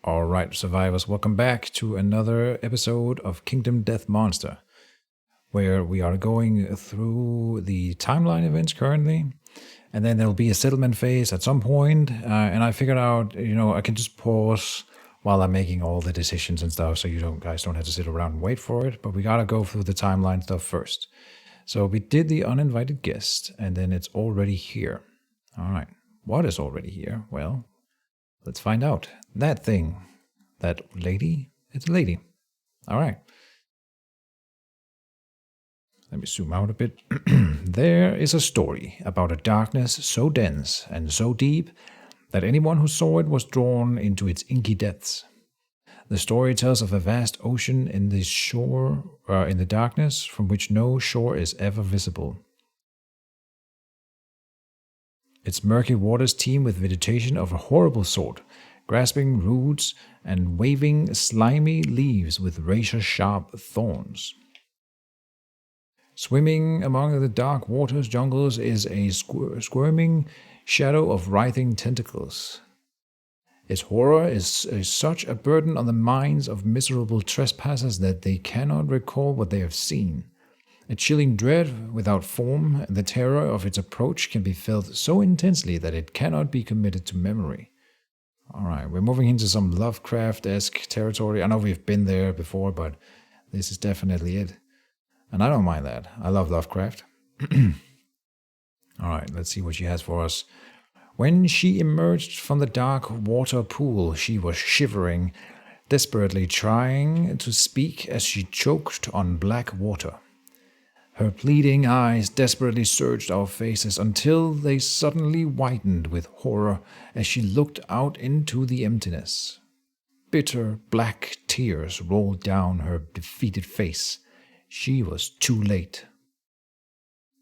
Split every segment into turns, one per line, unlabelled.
Alright, survivors, welcome back to another episode of Kingdom Death Monster, where we are going through the timeline events currently, and then there'll be a settlement phase at some point, and I figured out, I can just pause while I'm making all the decisions and stuff, so guys don't have to sit around and wait for it, but we gotta go through the timeline stuff first. So we did the uninvited guest, and then it's already here. Alright, what is already here? Well, let's find out. That thing. That lady? It's a lady. Alright. Let me zoom out a bit. There is a story about a darkness so dense and so deep that anyone who saw it was drawn into its inky depths. The story tells of a vast ocean in the darkness from which no shore is ever visible. Its murky waters teem with vegetation of a horrible sort, grasping roots and waving slimy leaves with razor-sharp thorns. Swimming among the dark waters jungles is a squirming shadow of writhing tentacles. Its horror is such a burden on the minds of miserable trespassers that they cannot recall what they have seen. A chilling dread without form, and the terror of its approach can be felt so intensely that it cannot be committed to memory. Alright, we're moving into some Lovecraft-esque territory. I know we've been there before, but this is definitely it. And I don't mind that. I love Lovecraft. Alright, let's see what she has for us. When she emerged from the dark water pool, she was shivering, desperately trying to speak as she choked on black water. Her pleading eyes desperately searched our faces until they suddenly whitened with horror as she looked out into the emptiness. Bitter black tears rolled down her defeated face. She was too late.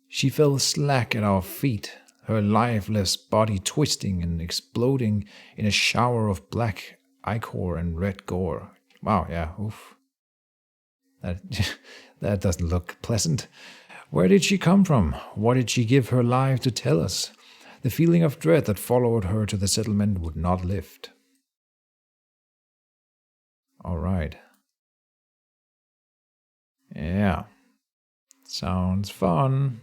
She fell slack at our feet, her lifeless body twisting and exploding in a shower of black ichor and red gore. Wow, yeah, oof. That doesn't look pleasant. Where did she come from? What did she give her life to tell us? The feeling of dread that followed her to the settlement would not lift. Alright. Yeah. Sounds fun.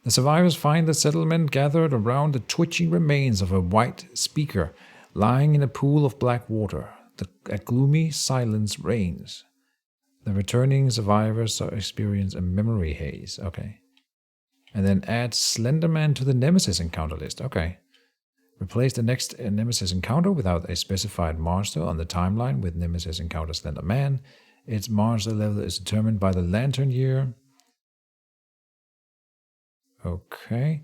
The survivors find the settlement gathered around the twitching remains of a white speaker lying in a pool of black water. A gloomy silence reigns. The returning survivors experience a memory haze. Okay. And then add Slenderman to the Nemesis encounter list. Okay. Replace the next Nemesis encounter without a specified monster on the timeline with Nemesis encounter Slenderman. Its monster level is determined by the lantern year. Okay.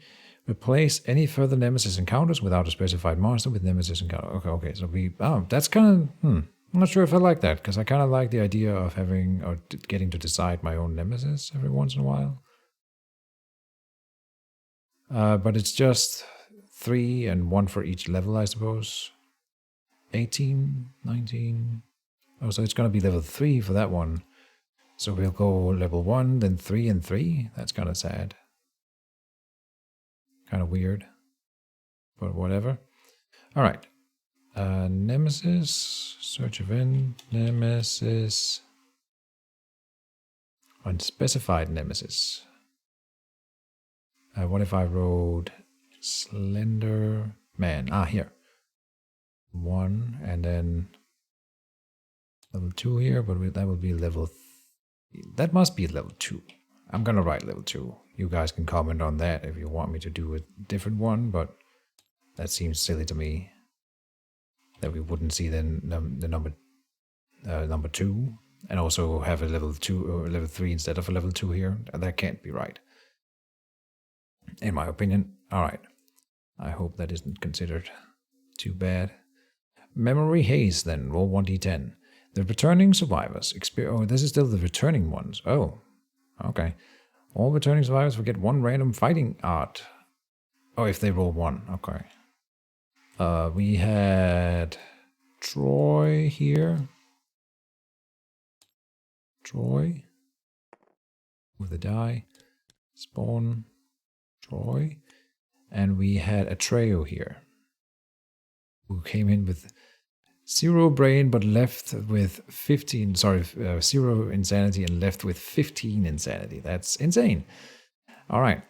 Replace any further Nemesis encounters without a specified monster with Nemesis encounter. Okay. So that's kind of, I'm not sure if I like that, because I kind of like the idea of having, or getting to decide my own Nemesis every once in a while. But it's just 3 and 1 for each level, I suppose. 18, 19. Oh, so it's going to be level 3 for that one. So we'll go level 1, then 3 and 3. That's kind of sad. Kind of weird. But whatever. Alright. Nemesis. Search event. Nemesis. Unspecified Nemesis. What if I wrote Slender Man? Here. 1 and then level 2 here, but that would be level... That must be level 2. I'm gonna write level 2. You guys can comment on that if you want me to do a different one, but that seems silly to me. That we wouldn't see the number 2 and also have a level 2 or level 3 instead of a level 2 here. That can't be right. In my opinion. Alright. I hope that isn't considered too bad. Memory haze then. Roll 1d10. The returning survivors experience... Oh, this is still the returning ones. Oh. Okay. All returning survivors will get 1 random fighting art. Oh, if they roll 1. Okay. We had Troy here. Troy. With a die. Spawn. Troy. And we had Atreyu here. who came in with 0 brain but left with 15, 0 insanity and left with 15 insanity. That's insane. All right,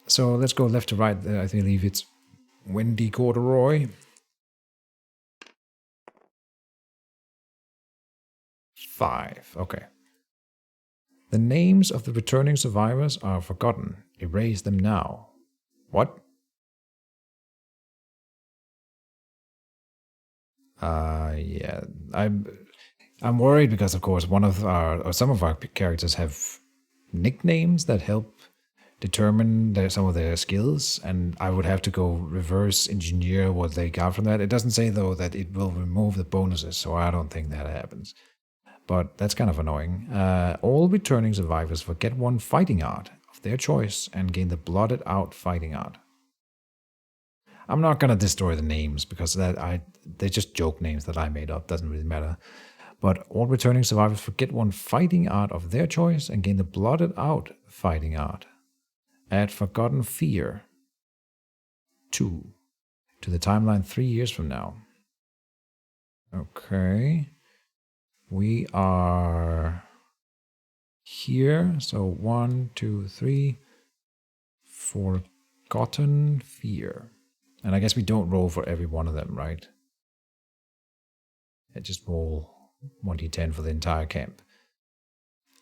so let's go left to right. I believe it's Wendy Corduroy. 5, okay. The names of the returning survivors are forgotten. Erase them now. What? Yeah, I'm worried because, of course, some of our characters have nicknames that help determine some of their skills, and I would have to go reverse engineer what they got from that. It doesn't say, though, that it will remove the bonuses, so I don't think that happens. But that's kind of annoying. All returning survivors forget one fighting art of their choice and gain the blotted out fighting art. I'm not gonna destroy the names because they're just joke names that I made up. Doesn't really matter. But all returning survivors forget one fighting art of their choice and gain the blotted out fighting art. Add Forgotten Fear 2 to the timeline 3 years from now. Okay. We are here. So 1, 2, 3. Forgotten Fear. And I guess we don't roll for every one of them, right? I just roll 1d10 for the entire camp.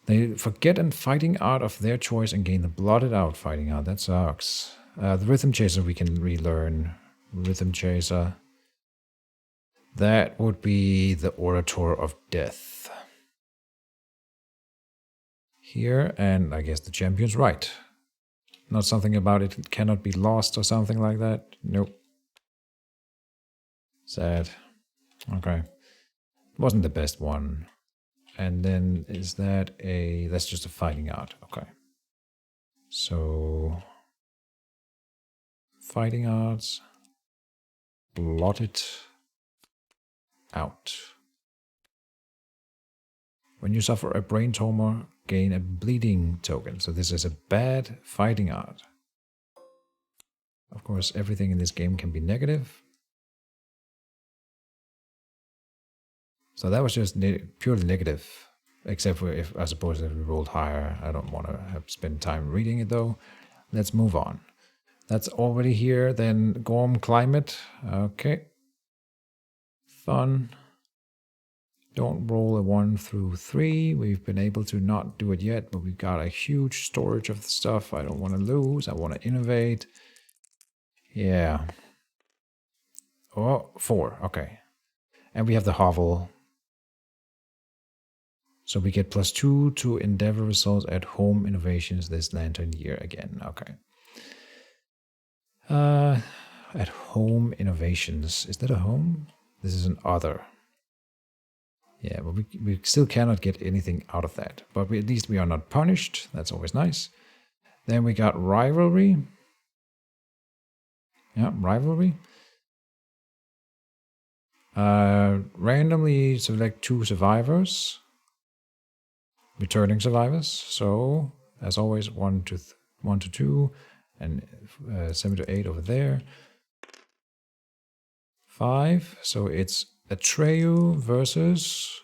They forget a fighting art of their choice and gain the blotted out fighting art. That sucks. The Rhythm Chaser we can relearn. Rhythm Chaser. That would be the Orator of Death. Here, and I guess the champion's right. Not something about it cannot be lost or something like that. Nope. Sad. Okay. Wasn't the best one. And then that's just a fighting art. Okay. So fighting arts. Blot it out. When you suffer a brain tumor, gain a bleeding token. So this is a bad fighting art. Of course, everything in this game can be negative. So that was just purely negative, except for if I suppose if we rolled higher. I don't want to have spent time reading it though. Let's move on. That's already here. Then Gorm Climate. Okay. Fun. Don't roll a 1 through 3. We've been able to not do it yet, but we've got a huge storage of stuff I don't want to lose. I want to innovate. Yeah. Oh, 4. Okay. And we have the hovel. So we get +2 to endeavor results at home innovations this lantern year again. Okay. At home innovations. Is that a home? This is an other. Yeah, but we still cannot get anything out of that. But at least we are not punished. That's always nice. Then we got rivalry. Yeah, rivalry. Randomly select 2 survivors. Returning survivors. So, as always, 1 to 2, and 7 to 8 over there. 5. So it's Atreyu versus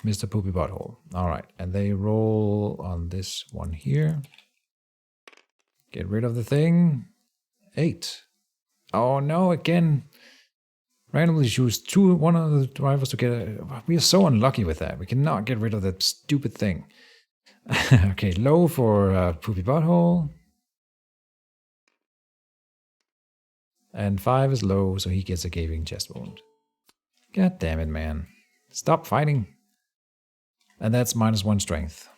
Mr. Poopy Butthole. All right, and they roll on this one here. Get rid of the thing. 8. Oh no! Again. Randomly choose one of the drivers to get we are so unlucky with that. We cannot get rid of that stupid thing. Okay, low for Poopy Butthole. And 5 is low, so he gets a gaping chest wound. God damn it, man. Stop fighting. And that's -1 strength.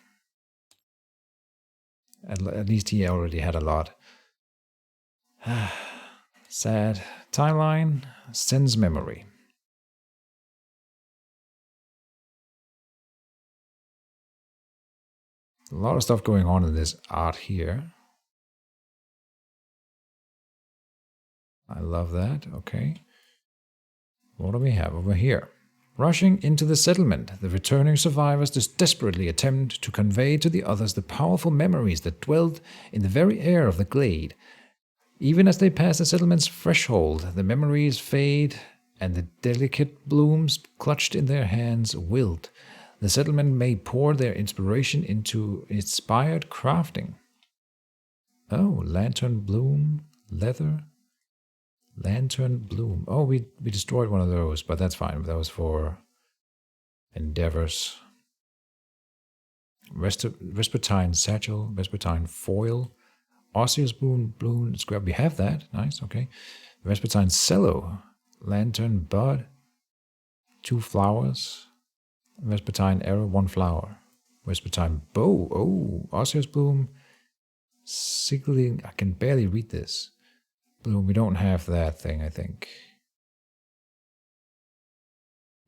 At least he already had a lot. Sad. Timeline. Sense memory. A lot of stuff going on in this art here. I love that. Okay. What do we have over here? Rushing into the settlement, the returning survivors desperately attempt to convey to the others the powerful memories that dwelled in the very air of the glade. Even as they pass the settlement's threshold, the memories fade and the delicate blooms clutched in their hands wilt. The settlement may pour their inspiration into inspired crafting. Oh, lantern bloom, leather, lantern bloom. Oh, we destroyed one of those, but that's fine. That was for endeavors. Vespertine satchel, vespertine foil, osseous bloom, scrap. We have that. Nice, okay. Vespertine cello, lantern bud, 2 flowers. Vespertine arrow, 1 flower. Vespertine bow. Oh, osseous bloom. Signaling. I can barely read this. Bloom. We don't have that thing, I think.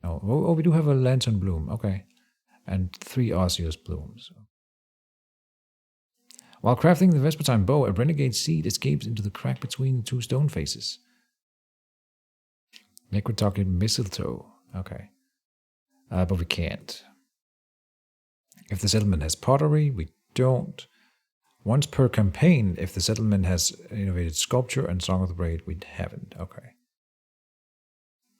Oh, we do have a lantern bloom. Okay. And 3 osseous blooms. While crafting the Vespertine bow, a renegade seed escapes into the crack between the 2 stone faces. Necrotoxic mistletoe. Okay. But we can't. If the settlement has pottery, we don't. Once per campaign, if the settlement has innovated sculpture and Song of the Braid, we haven't. Okay.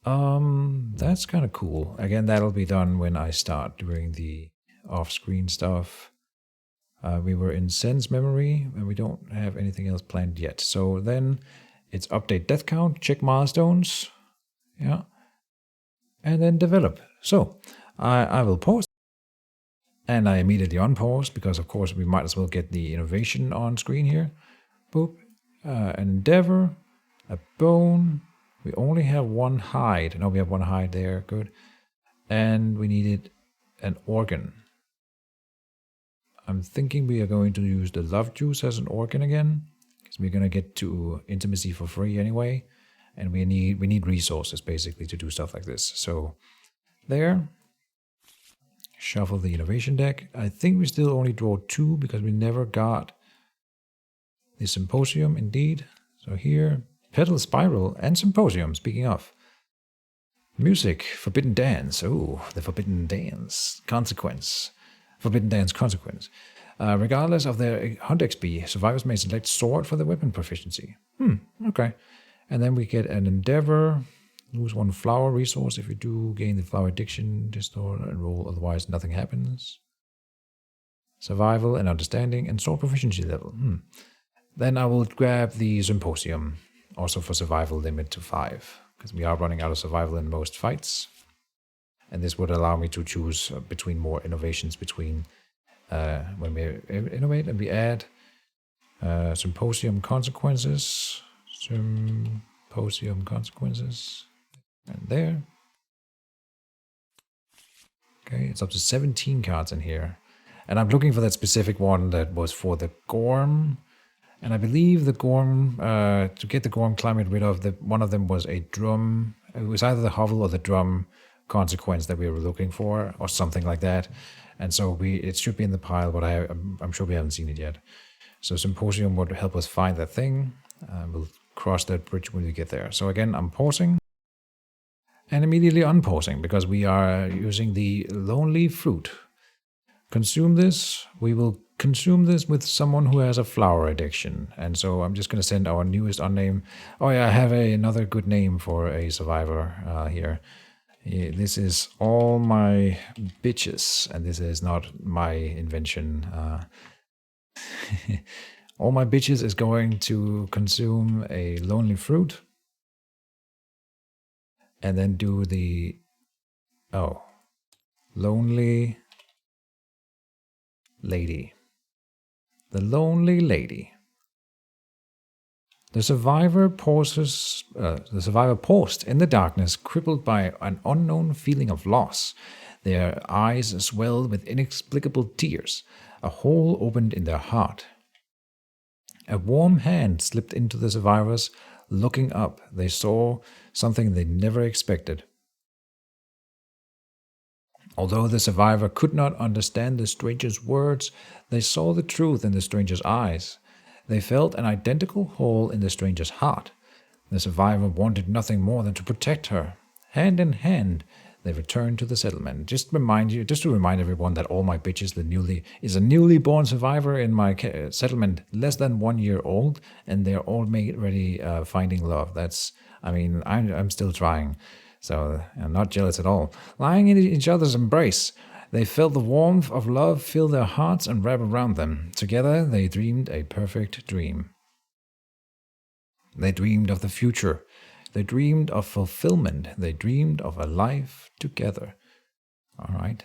That's kind of cool. Again, that'll be done when I start doing the off-screen stuff. We were in Sen's memory, and we don't have anything else planned yet. So then it's update death count, check milestones, yeah, and then develop. So I will pause, and I immediately unpause because, of course, we might as well get the innovation on screen here. Boop, an endeavor, a bone. We only have 1 hide. No, we have 1 hide there. Good. And we needed an organ. I'm thinking we are going to use the love juice as an organ again, because we're going to get to intimacy for free anyway, and we need resources basically to do stuff like this. So there. Shuffle the innovation deck. I think we still only draw 2 because we never got the symposium indeed. So here, pedal spiral and symposium, speaking of. Music, forbidden dance. Oh, the forbidden dance consequence. Forbidden dance consequence. Regardless of their hunt XP, survivors may select sword for their weapon proficiency. Okay. And then we get an endeavor. Lose 1 flower resource. If you do, gain the flower addiction, restore and roll, otherwise nothing happens. Survival and understanding and sword proficiency level. Then I will grab the symposium, also for survival limit to 5, because we are running out of survival in most fights. And this would allow me to choose between more innovations between when we innovate, and we add symposium consequences. Symposium consequences. And there. Okay, it's up to 17 cards in here. And I'm looking for that specific one that was for the Gorm. And I believe the Gorm, to get the Gorm climate rid of, one of them was a drum. It was either the hovel or the drum consequence that we were looking for, or something like that. And so it should be in the pile, but I'm sure we haven't seen it yet. So Symposium would help us find that thing. We'll cross that bridge when we get there. So again, I'm pausing. And immediately unpausing, because we are using the lonely fruit. Consume this. We will consume this with someone who has a flower addiction. And so I'm just going to send our newest unnamed. Oh yeah, I have another good name for a survivor here. This is all my bitches, and this is not my invention. All my bitches is going to consume a lonely fruit. And then do the, lonely lady. The lonely lady. The survivor paused in the darkness, crippled by an unknown feeling of loss. Their eyes swelled with inexplicable tears. A hole opened in their heart. A warm hand slipped into the survivors. Looking up, they saw something they never expected. Although the survivor could not understand the stranger's words, they saw the truth in the stranger's eyes. They felt an identical hole in the stranger's heart. The survivor wanted nothing more than to protect her. Hand in hand, They return to the settlement. Just to remind everyone that all my bitches, is a newly born survivor in my settlement, less than 1 year old, and they're all already finding love. I'm still trying, so I'm not jealous at all. Lying in each other's embrace, they felt the warmth of love fill their hearts and wrap around them. Together, they dreamed a perfect dream. They dreamed of the future. They dreamed of fulfillment. They dreamed of a life together. All right.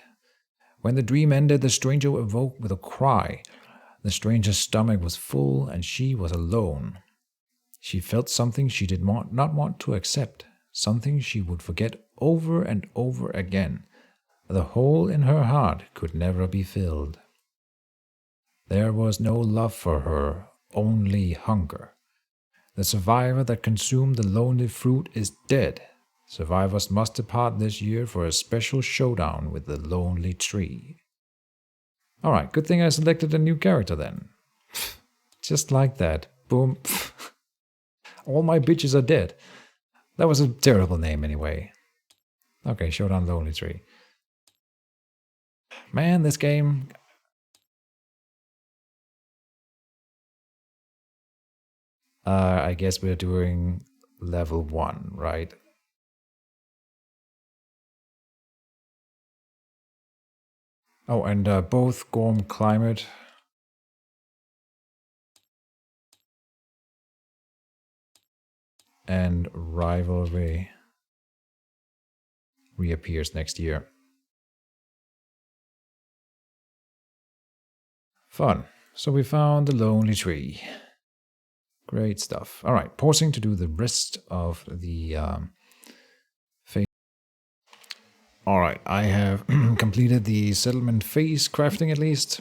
When the dream ended, the stranger awoke with a cry. The stranger's stomach was full, and she was alone. She felt something she did not want to accept, something she would forget over and over again. The hole in her heart could never be filled. There was no love for her, only hunger. The survivor that consumed the lonely fruit is dead. Survivors must depart this year for a special showdown with the lonely tree. Alright, good thing I selected a new character then. Just like that. Boom. All my bitches are dead. That was a terrible name anyway. Okay, Showdown Lonely Tree. Man, this game... I guess we're doing level 1, right? Oh, and both Gorm Climate and Rivalry reappears next year. Fun. So we found the Lonely Tree. Great stuff. All right, pausing to do the rest of the phase. All right, I have completed the settlement phase crafting at least.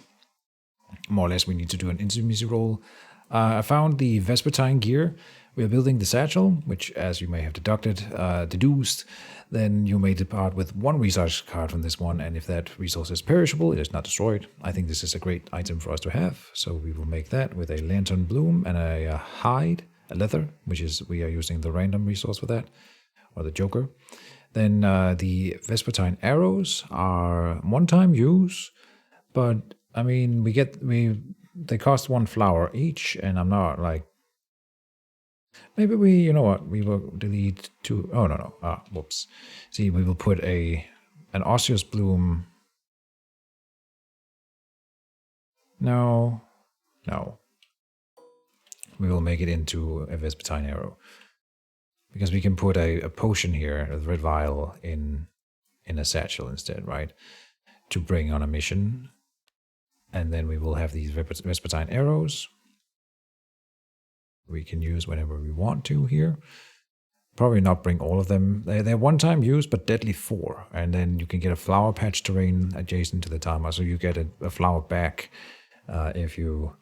More or less, we need to do an intimacy roll. I found the Vespertine gear. We are building the satchel, which, as you may have deduced, then you may depart with 1 resource card from this one, and if that resource is perishable, it is not destroyed. I think this is a great item for us to have, so we will make that with a lantern bloom and a hide, a leather, which is, we are using the random resource for that, or the joker. Then the Vespertine arrows are one-time use, but I mean, they cost 1 flower each, and I'm not like, maybe you know what, we will delete 2, oh no, whoops. See, we will put an osseous bloom, no, we will make it into a Vespertine arrow, because we can put a potion here, a red vial, in a satchel instead, right, to bring on a mission. And then we will have these Vespertine arrows we can use whenever we want to here. Probably not bring all of them. They're one-time use, but deadly 4. And then you can get a flower patch terrain adjacent to the timer, so you get a flower back if you,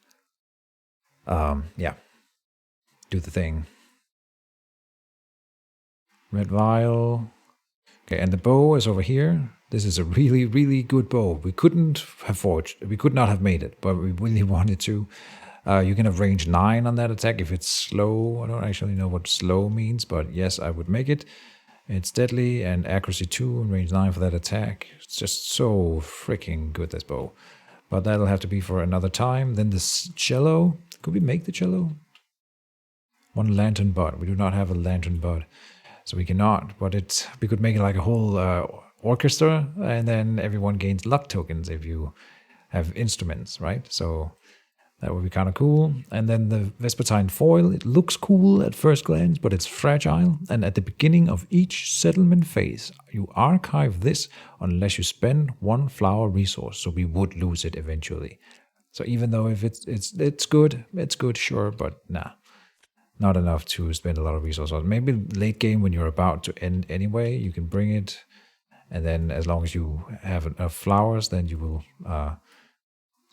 do the thing. Red vial. Okay, and the bow is over here. This is a really, really good bow. We could not have made it, but we really wanted to. You can have range 9 on that attack if it's slow. I don't actually know what slow means, but yes, I would make it. It's deadly and accuracy 2 and range 9 for that attack. It's just so freaking good, this bow. But that'll have to be for another time. Then this cello. Could we make the cello? 1 lantern bud. We do not have a lantern bud, so we cannot. But we could make it like a whole orchestra, and then everyone gains luck tokens if you have instruments, right? So that would be kind of cool. And then the Vespertine foil, it looks cool at first glance, but it's fragile. And at the beginning of each settlement phase, you archive this unless you spend 1 flower resource. So we would lose it eventually. So even though if it's good, sure, but nah, not enough to spend a lot of resources. Maybe late game when you're about to end anyway, you can bring it. And then as long as you have enough flowers, then you will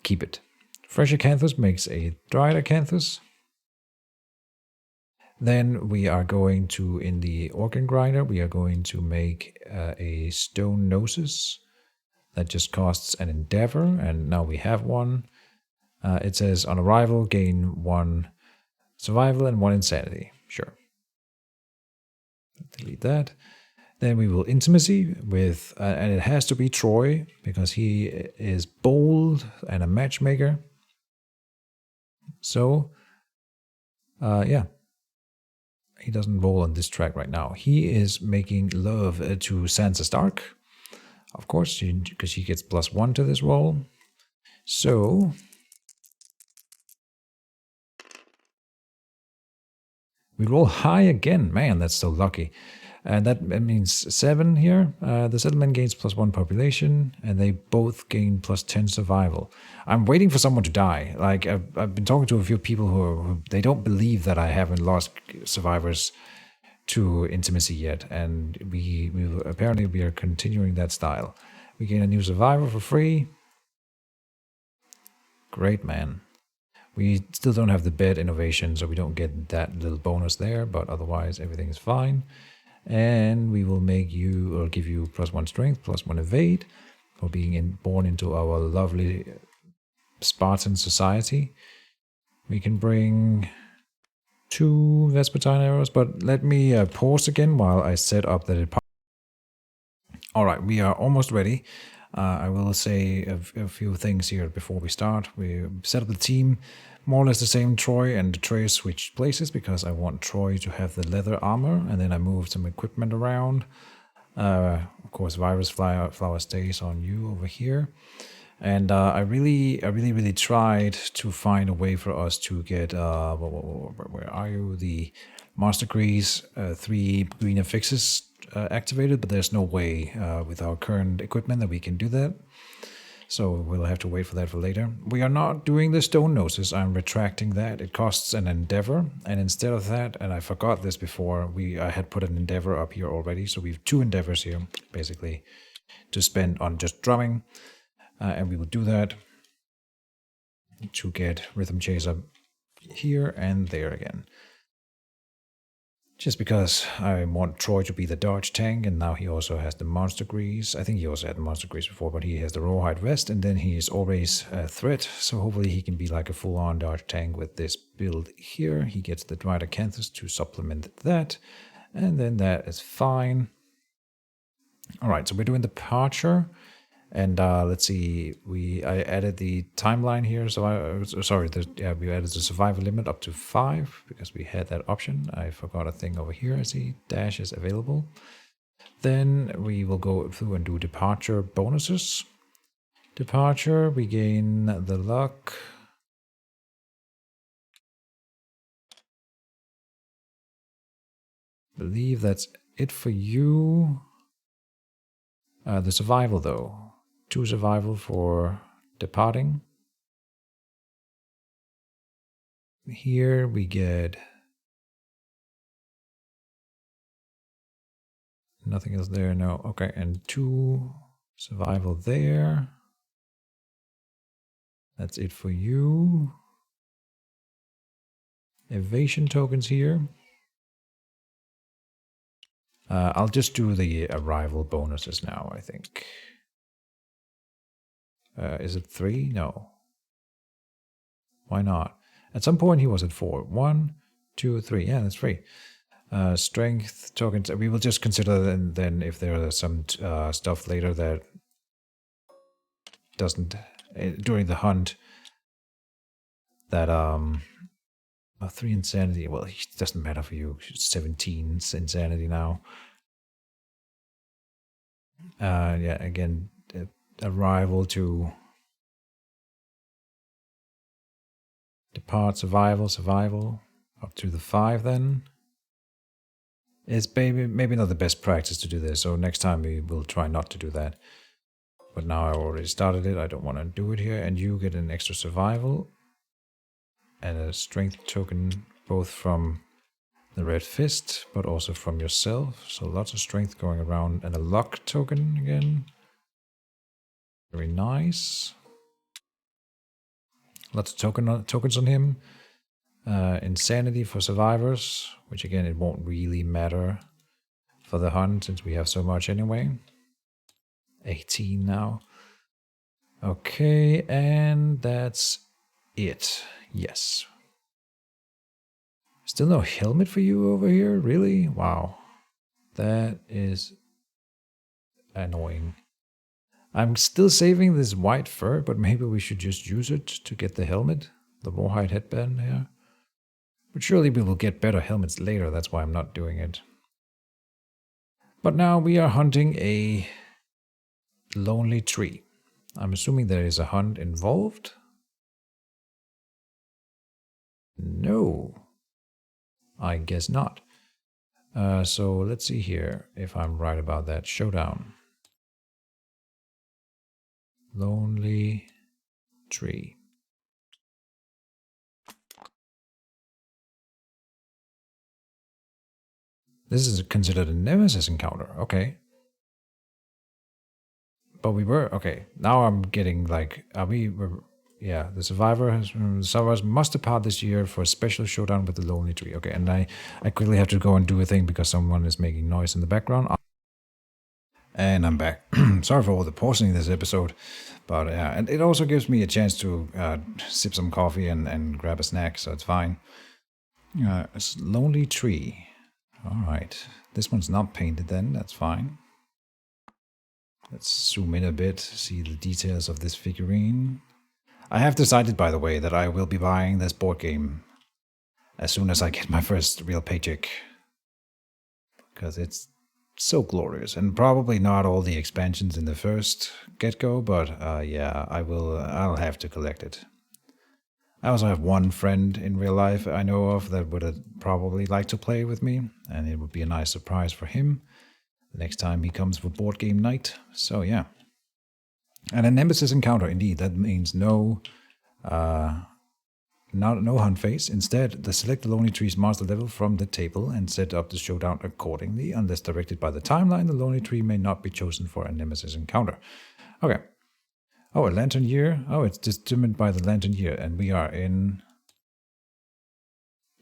keep it. Fresh acanthus makes a dried acanthus. Then we are going to, in the organ grinder, we are going to make a stone gnosis. That just costs an endeavor, and now we have one. It says on arrival, gain 1 survival and 1 insanity. Sure. Delete that. Then we will intimacy with, and it has to be Troy because he is bold and a matchmaker. So, yeah. He doesn't roll on this track right now. He is making love to Sansa Stark. Of course, because she gets +1 to this roll. So, we roll high again. Man, that's so lucky. And that means 7 here. The settlement gains +1 population, and they both gain +10 survival. I'm waiting for someone to die. Like, I've been talking to a few people who they don't believe that I haven't lost survivors to intimacy yet, and we apparently we are continuing that style. We gain a new survivor for free. Great, man. We still don't have the bed innovation, so we don't get that little bonus there, but otherwise everything is fine. And we will make you, or give you +1 strength, +1 evade for being born into our lovely Spartan society. We can bring 2 Vespertine arrows, but let me pause again while I set up that it. Alright, we are almost ready. I will say a few things here before we start. We set up the team, more or less the same. Troy and Trey switched places because I want Troy to have the leather armor, and then I moved some equipment around. Of course, Virus Flower stays on you over here. And I really tried to find a way for us to get, where are you? The Master Grease 3 green affixes activated, but there's no way with our current equipment that we can do that. So we'll have to wait for that for later. We are not doing the stone noses. I'm retracting that. It costs an endeavor. And instead of that, and I forgot this before, I had put an endeavor up here already. So we have 2 endeavors here, basically, to spend on just drumming. And we will do that to get Rhythm Chaser here and there again. Just because I want Troy to be the dodge tank, and now he also has the Monster Grease. I think he also had the Monster Grease before, but he has the Rawhide Vest, and then he is always a threat, so hopefully he can be like a full-on dodge tank with this build here. He gets the Dried Acanthus to supplement that, and then that is fine. Alright, so we're doing Departure. And let's see, I added the timeline here. So we added the survival limit up to 5 because we had that option. I forgot a thing over here. I see dash is available. Then we will go through and do departure bonuses. Departure, we gain the luck. Believe that's it for you. The survival though. 2 survival for departing. Here we get nothing else there, no. Okay, and 2 survival there. That's it for you. Evasion tokens here. I'll just do the arrival bonuses now, I think. Is it 3? No. Why not? At some point he was at 4. 1, 2, 3. Yeah, that's 3. Strength tokens. We will just consider then if there are some stuff later that doesn't during the hunt that 3 insanity. Well, it doesn't matter for you. 17 insanity now. Yeah, again, arrival to depart, survival, up to the 5 then. It's maybe not the best practice to do this, so next time we will try not to do that. But now I already started it, I don't want to do it here, and you get an extra survival and a strength token both from the Red Fist, but also from yourself, so lots of strength going around, and a luck token again. Very nice. Lots of tokens on him. Insanity for survivors, which again, it won't really matter for the hunt since we have so much anyway. 18 now. Okay, and that's it. Yes. Still no helmet for you over here? Really? Wow. That is annoying. I'm still saving this white fur, but maybe we should just use it to get the helmet, the rawhide headband here. But surely we will get better helmets later, that's why I'm not doing it. But now we are hunting a lonely tree. I'm assuming there is a hunt involved. No, I guess not. So let's see here if I'm right about that. Showdown. Lonely tree. This is considered a nemesis encounter. Okay. But we were okay. Now I'm getting like, are we? Yeah, the survivors must depart this year for a special showdown with the lonely tree. Okay, and I quickly have to go and do a thing because someone is making noise in the background. And I'm back. Sorry for all the pausing in this episode, but yeah, and it also gives me a chance to sip some coffee and grab a snack, so it's fine. It's lonely tree. All right, this one's not painted then. That's fine. Let's zoom in a bit, see the details of this figurine. I have decided, by the way, that I will be buying this board game as soon as I get my first real paycheck. Because it's so glorious. And probably not all the expansions in the first get-go, but yeah, I'll have to collect it. I also have one friend in real life I know of that would probably like to play with me, and it would be a nice surprise for him the next time he comes for board game night. So yeah. And a nemesis encounter, indeed. That means no hunt phase. Instead, select the lonely tree's master level from the table and set up the showdown accordingly. Unless directed by the timeline, the lonely tree may not be chosen for a nemesis encounter. Okay. Oh, a lantern year. Oh, it's determined by the lantern year, and we are in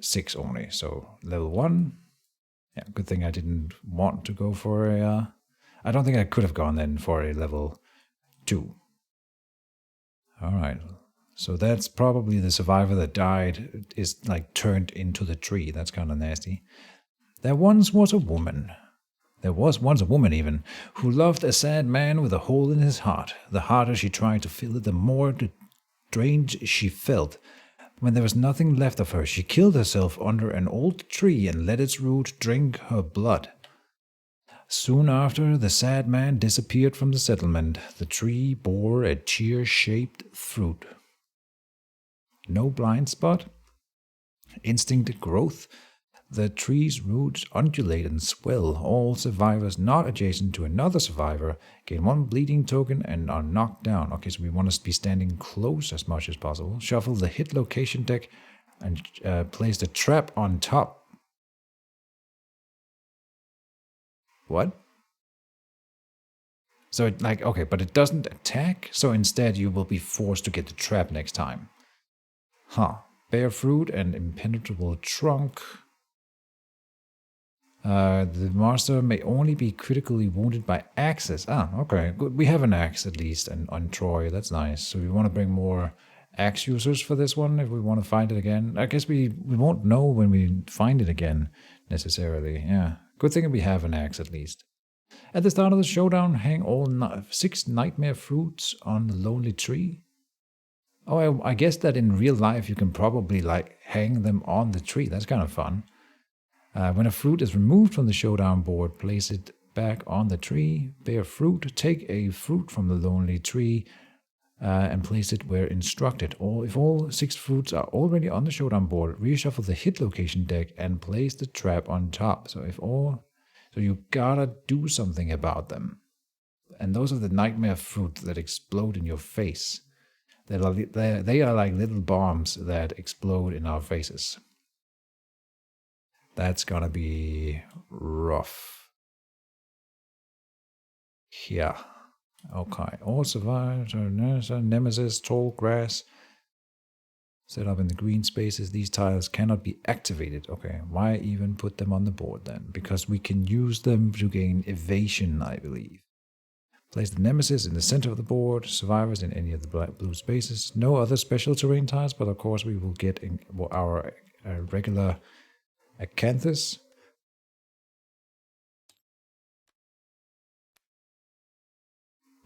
6 only. So level 1. Yeah, good thing I didn't want to go for a. I don't think I could have gone then for a level 2. All right. So that's probably the survivor that died is like turned into the tree. That's kind of nasty. There once was a woman. There was once a woman even, who loved a sad man with a hole in his heart. The harder she tried to fill it, the more drained she felt. When there was nothing left of her, she killed herself under an old tree and let its root drink her blood. Soon after, the sad man disappeared from the settlement. The tree bore a tear-shaped fruit. No blind spot? Instinct growth? The tree's roots undulate and swell. All survivors not adjacent to another survivor gain 1 bleeding token and are knocked down. Okay, so we want to be standing close as much as possible. Shuffle the hit location deck and place the trap on top. What? So it okay, but it doesn't attack, so instead you will be forced to get the trap next time. Huh. Bare fruit and impenetrable trunk. The monster may only be critically wounded by axes. Ah, okay. Good. We have an axe at least on Troy. That's nice. So we want to bring more axe users for this one if we want to find it again. I guess we won't know when we find it again necessarily. Yeah. Good thing we have an axe at least. At the start of the showdown, hang all 6 nightmare fruits on the lonely tree. Oh, I guess that in real life you can probably hang them on the tree. That's kind of fun. When a fruit is removed from the showdown board, place it back on the tree. Bear fruit. Take a fruit from the lonely tree and place it where instructed. Or if all 6 fruits are already on the showdown board, reshuffle the hit location deck and place the trap on top. So you gotta do something about them. And those are the nightmare fruit that explode in your face. They are like little bombs that explode in our faces. That's gonna be rough. Yeah. Okay. All survivors are nemesis, tall grass. Set up in the green spaces. These tiles cannot be activated. Okay. Why even put them on the board then? Because we can use them to gain evasion, I believe. Place the nemesis in the center of the board. Survivors in any of the blue spaces. No other special terrain tiles, but of course we will get in our regular acanthus.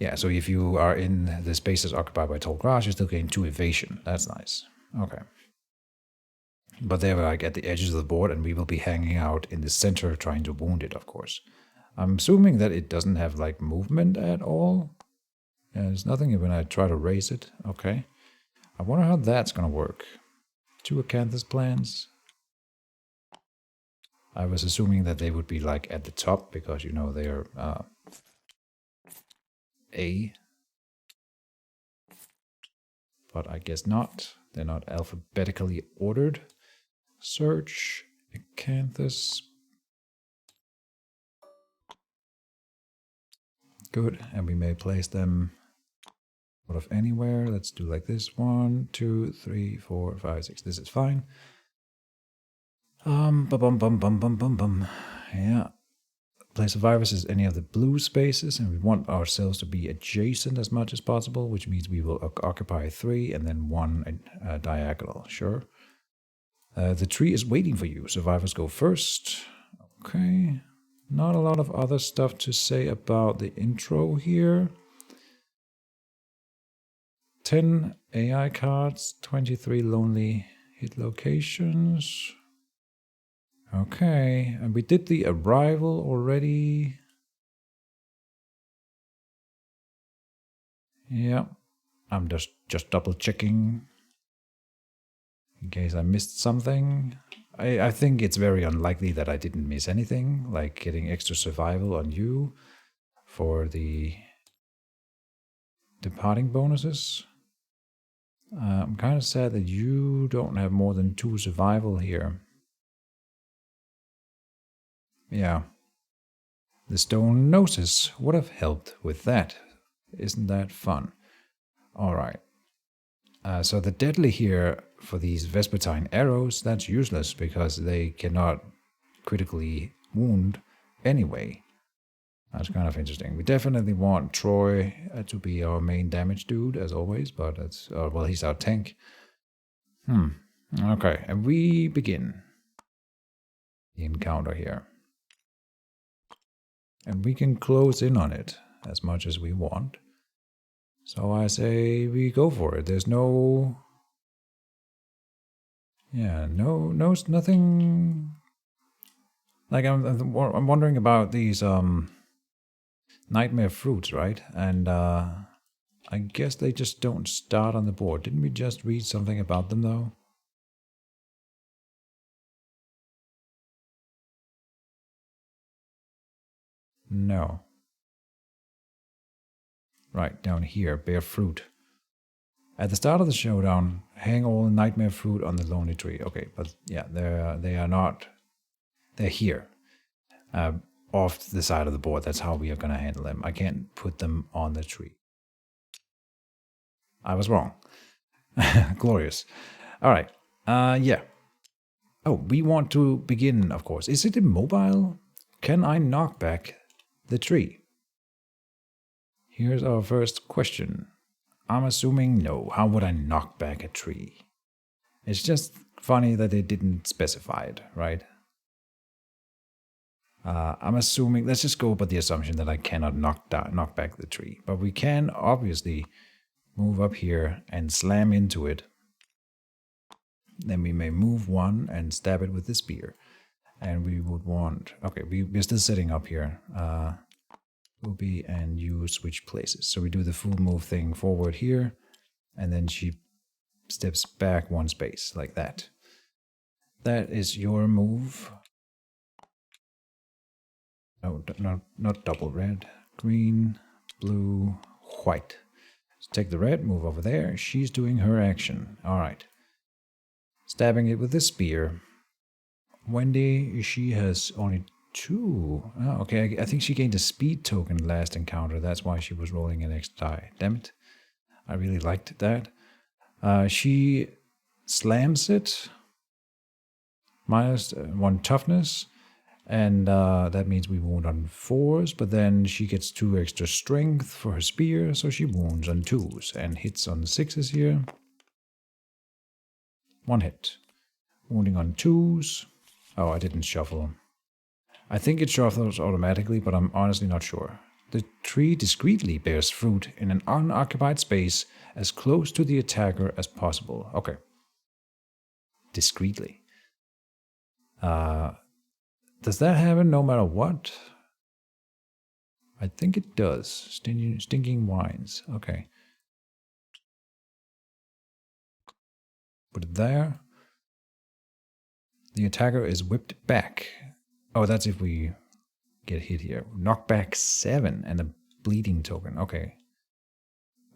Yeah, so if you are in the spaces occupied by tall grass, you still gain 2 evasion. That's nice. Okay. But they're like at the edges of the board, and we will be hanging out in the center trying to wound it, of course. I'm assuming that it doesn't have like movement at all. Yeah, there's nothing when I try to raise it. Okay. I wonder how that's gonna work. 2 acanthus plants. I was assuming that they would be like at the top because, you know, they're A. But I guess not. They're not alphabetically ordered. Search acanthus. Good, and we may place them out of anywhere. Let's do like this. 1, 2, 3, 4, 5, 6. This is fine. Bum bum bum bum bum bum bum. Yeah. Place of virus is any of the blue spaces, and we want ourselves to be adjacent as much as possible, which means we will occupy 3 and then 1 diagonal. Sure. The tree is waiting for you. Survivors go first. Okay. Not a lot of other stuff to say about the intro here. 10 AI cards, 23 lonely hit locations. Okay, and we did the arrival already. Yeah, I'm just double checking in case I missed something. I think it's very unlikely that I didn't miss anything, like getting extra survival on you for the departing bonuses. I'm kind of sad that you don't have more than 2 survival here. Yeah. The stone gnosis would have helped with that. Isn't that fun? Alright. So the deadly here for these Vespertine arrows, that's useless because they cannot critically wound anyway. That's kind of interesting. We definitely want Troy to be our main damage dude, as always, but it's, well, he's our tank. Okay, and we begin the encounter here. And we can close in on it as much as we want. So I say we go for it. There's no... Yeah, nothing... Like, I'm wondering about these, nightmare fruits, right? And, I guess they just don't start on the board. Didn't we just read something about them, though? No. Right, down here, bear fruit. At the start of the showdown, hang all nightmare fruit on the lonely tree. Okay, but yeah, they are not... They're here. Off the side of the board. That's how we are going to handle them. I can't put them on the tree. I was wrong. Glorious. All right. Yeah. Oh, we want to begin, of course. Is it immobile? Can I knock back the tree? Here's our first question. I'm assuming no. How would I knock back a tree? It's just funny that they didn't specify it, right? I'm assuming, let's just go by the assumption that I cannot knock back the tree. But we can obviously move up here and slam into it. Then we may move 1 and stab it with the spear. And we would want... Okay, we're still sitting up here. Ruby and you switch places. So we do the full move thing forward here. And then she steps back 1 space, like that. That is your move. No, not double red. Green, blue, white. So take the red, move over there. She's doing her action. Alright. Stabbing it with the spear. Wendy, she has only 2. Oh, okay, I think she gained a speed token last encounter. That's why she was rolling an extra die. Damn it. I really liked that. She slams it. Minus 1 toughness. And that means we wound on 4s, but then she gets 2 extra strength for her spear, so she wounds on 2s and hits on 6s here. 1 hit. Wounding on 2s. Oh, I didn't shuffle. I think it shuffles automatically, but I'm honestly not sure. The tree discreetly bears fruit in an unoccupied space as close to the attacker as possible. Okay. Discreetly. Does that happen no matter what? I think it does. Stinking wines. Okay. Put it there. The attacker is whipped back. Oh, that's if we get hit here. Knockback 7 and a bleeding token. Okay.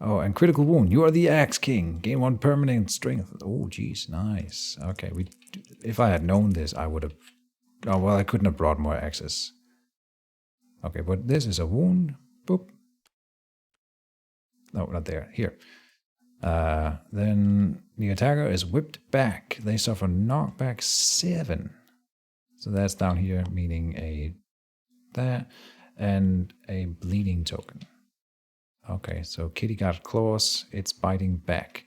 Oh, and critical wound. You are the Axe King. Gain 1 permanent strength. Oh, jeez. Nice. Okay. If I had known this, I would have... Oh, well, I couldn't have brought more axes. Okay, but this is a wound. Boop. No, not there. Here. Then the attacker is whipped back. They suffer knockback 7. So that's down here, meaning that and a bleeding token. Okay, so kitty got claws. It's biting back.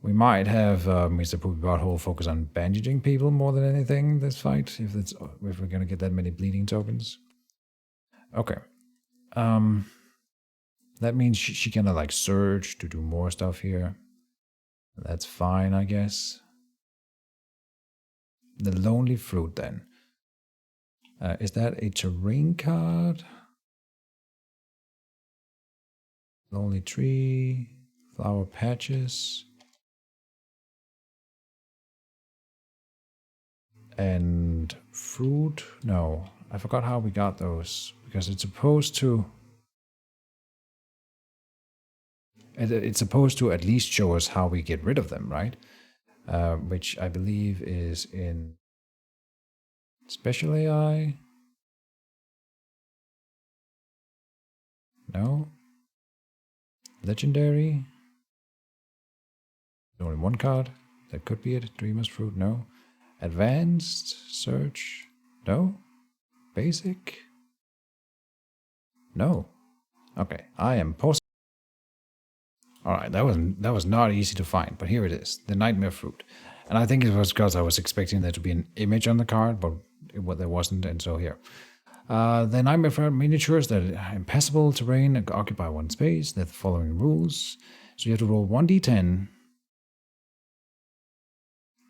We might have Mr. Poopy Butthole focus on bandaging people more than anything this fight, if we're gonna get that many bleeding tokens. Okay. That means she can like surge to do more stuff here. That's fine, I guess. The Lonely Fruit then. Is that a terrain card? Lonely Tree, Flower Patches. And fruit? No, I forgot how we got those. Because it's supposed to... It's supposed to at least show us how we get rid of them, right? Which I believe is in Special AI. No. Legendary. Only one card. That could be it. Dreamer's Fruit. No. Advanced Search. No. Basic. No. Okay. I am post. Alright, that was not easy to find, but here it is. The Nightmare Fruit. And I think it was because I was expecting there to be an image on the card, but there wasn't, and so here. The Nightmare Fruit miniatures that impassable terrain occupy 1 space. They're the following rules. So you have to roll 1d10.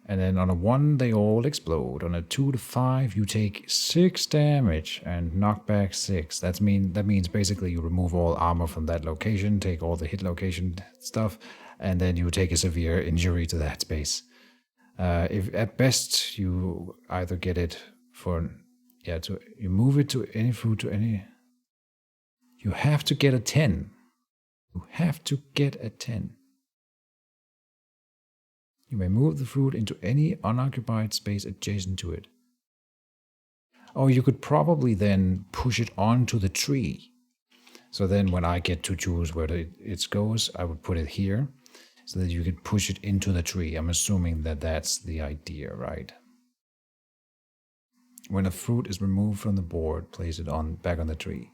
And then on a 1, they all explode. On a 2 to 5, you take 6 damage and knock back 6. That means basically you remove all armor from that location, take all the hit location stuff, and then you take a severe injury to that space. If at best you either get it you move it to any fruit to any. You have to get a 10. You have to get a 10. You may move the fruit into any unoccupied space adjacent to it. Oh, you could probably then push it onto the tree. So then when I get to choose where it goes, I would put it here so that you could push it into the tree. I'm assuming that that's the idea, right? When a fruit is removed from the board, place it back on the tree.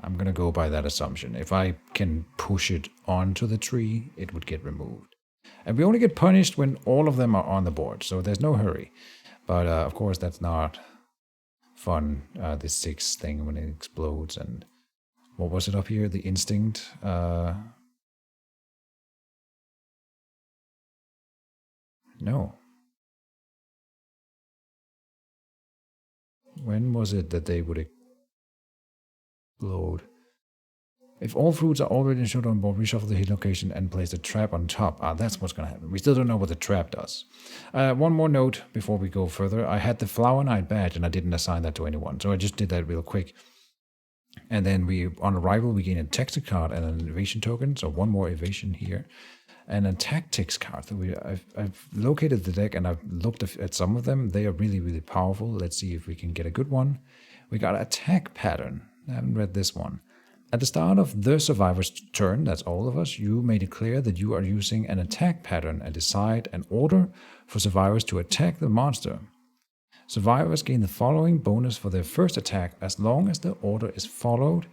I'm going to go by that assumption. If I can push it onto the tree, it would get removed. And we only get punished when all of them are on the board, so there's no hurry. But of course, that's not fun, this 6 thing when it explodes. And what was it up here? The instinct? No. When was it that they would explode? If all fruits are already shown on board, reshuffle the hit location and place the trap on top. That's what's going to happen. We still don't know what the trap does. One more note before we go further. I had the Flower Knight badge and I didn't assign that to anyone. So I just did that real quick. And then on arrival, we gain a tactic card and an evasion token. So 1 more evasion here. And a tactics card. So I've located the deck and I've looked at some of them. They are really, really powerful. Let's see if we can get a good one. We got attack pattern. I haven't read this one. At the start of the survivor's turn, that's all of us, you may declare that you are using an attack pattern and decide an order for survivors to attack the monster. Survivors gain the following bonus for their first attack as long as the order is followed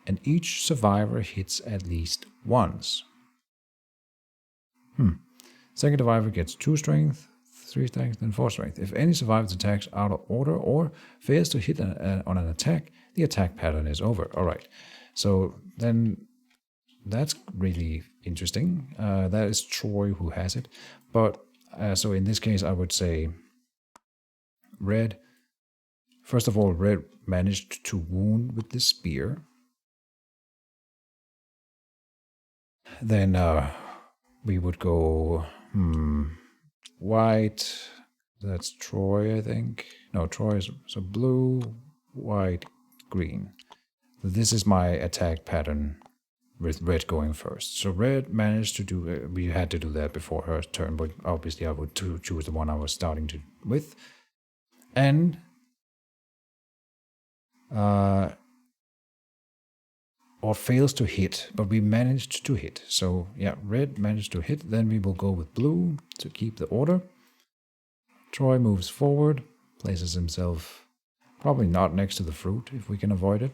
and each survivor hits at least once. Second survivor gets 2 strength, 3 strength, and 4 strength. If any survivors attacks out of order or fails to hit on an attack, the attack pattern is over. Alright, so then that's really interesting. That is Troy who has it. But, so in this case I would say red. First of all, red managed to wound with the spear. Then we would go white. That's Troy, I think. No, Troy is so blue, white, green. This is my attack pattern with red going first. So red managed to do. We had to do that before her turn, but obviously I would choose the one I was starting with, and or fails to hit, but we managed to hit. So yeah, red managed to hit. Then we will go with blue to keep the order. Troy moves forward, places himself probably not next to the fruit if we can avoid it.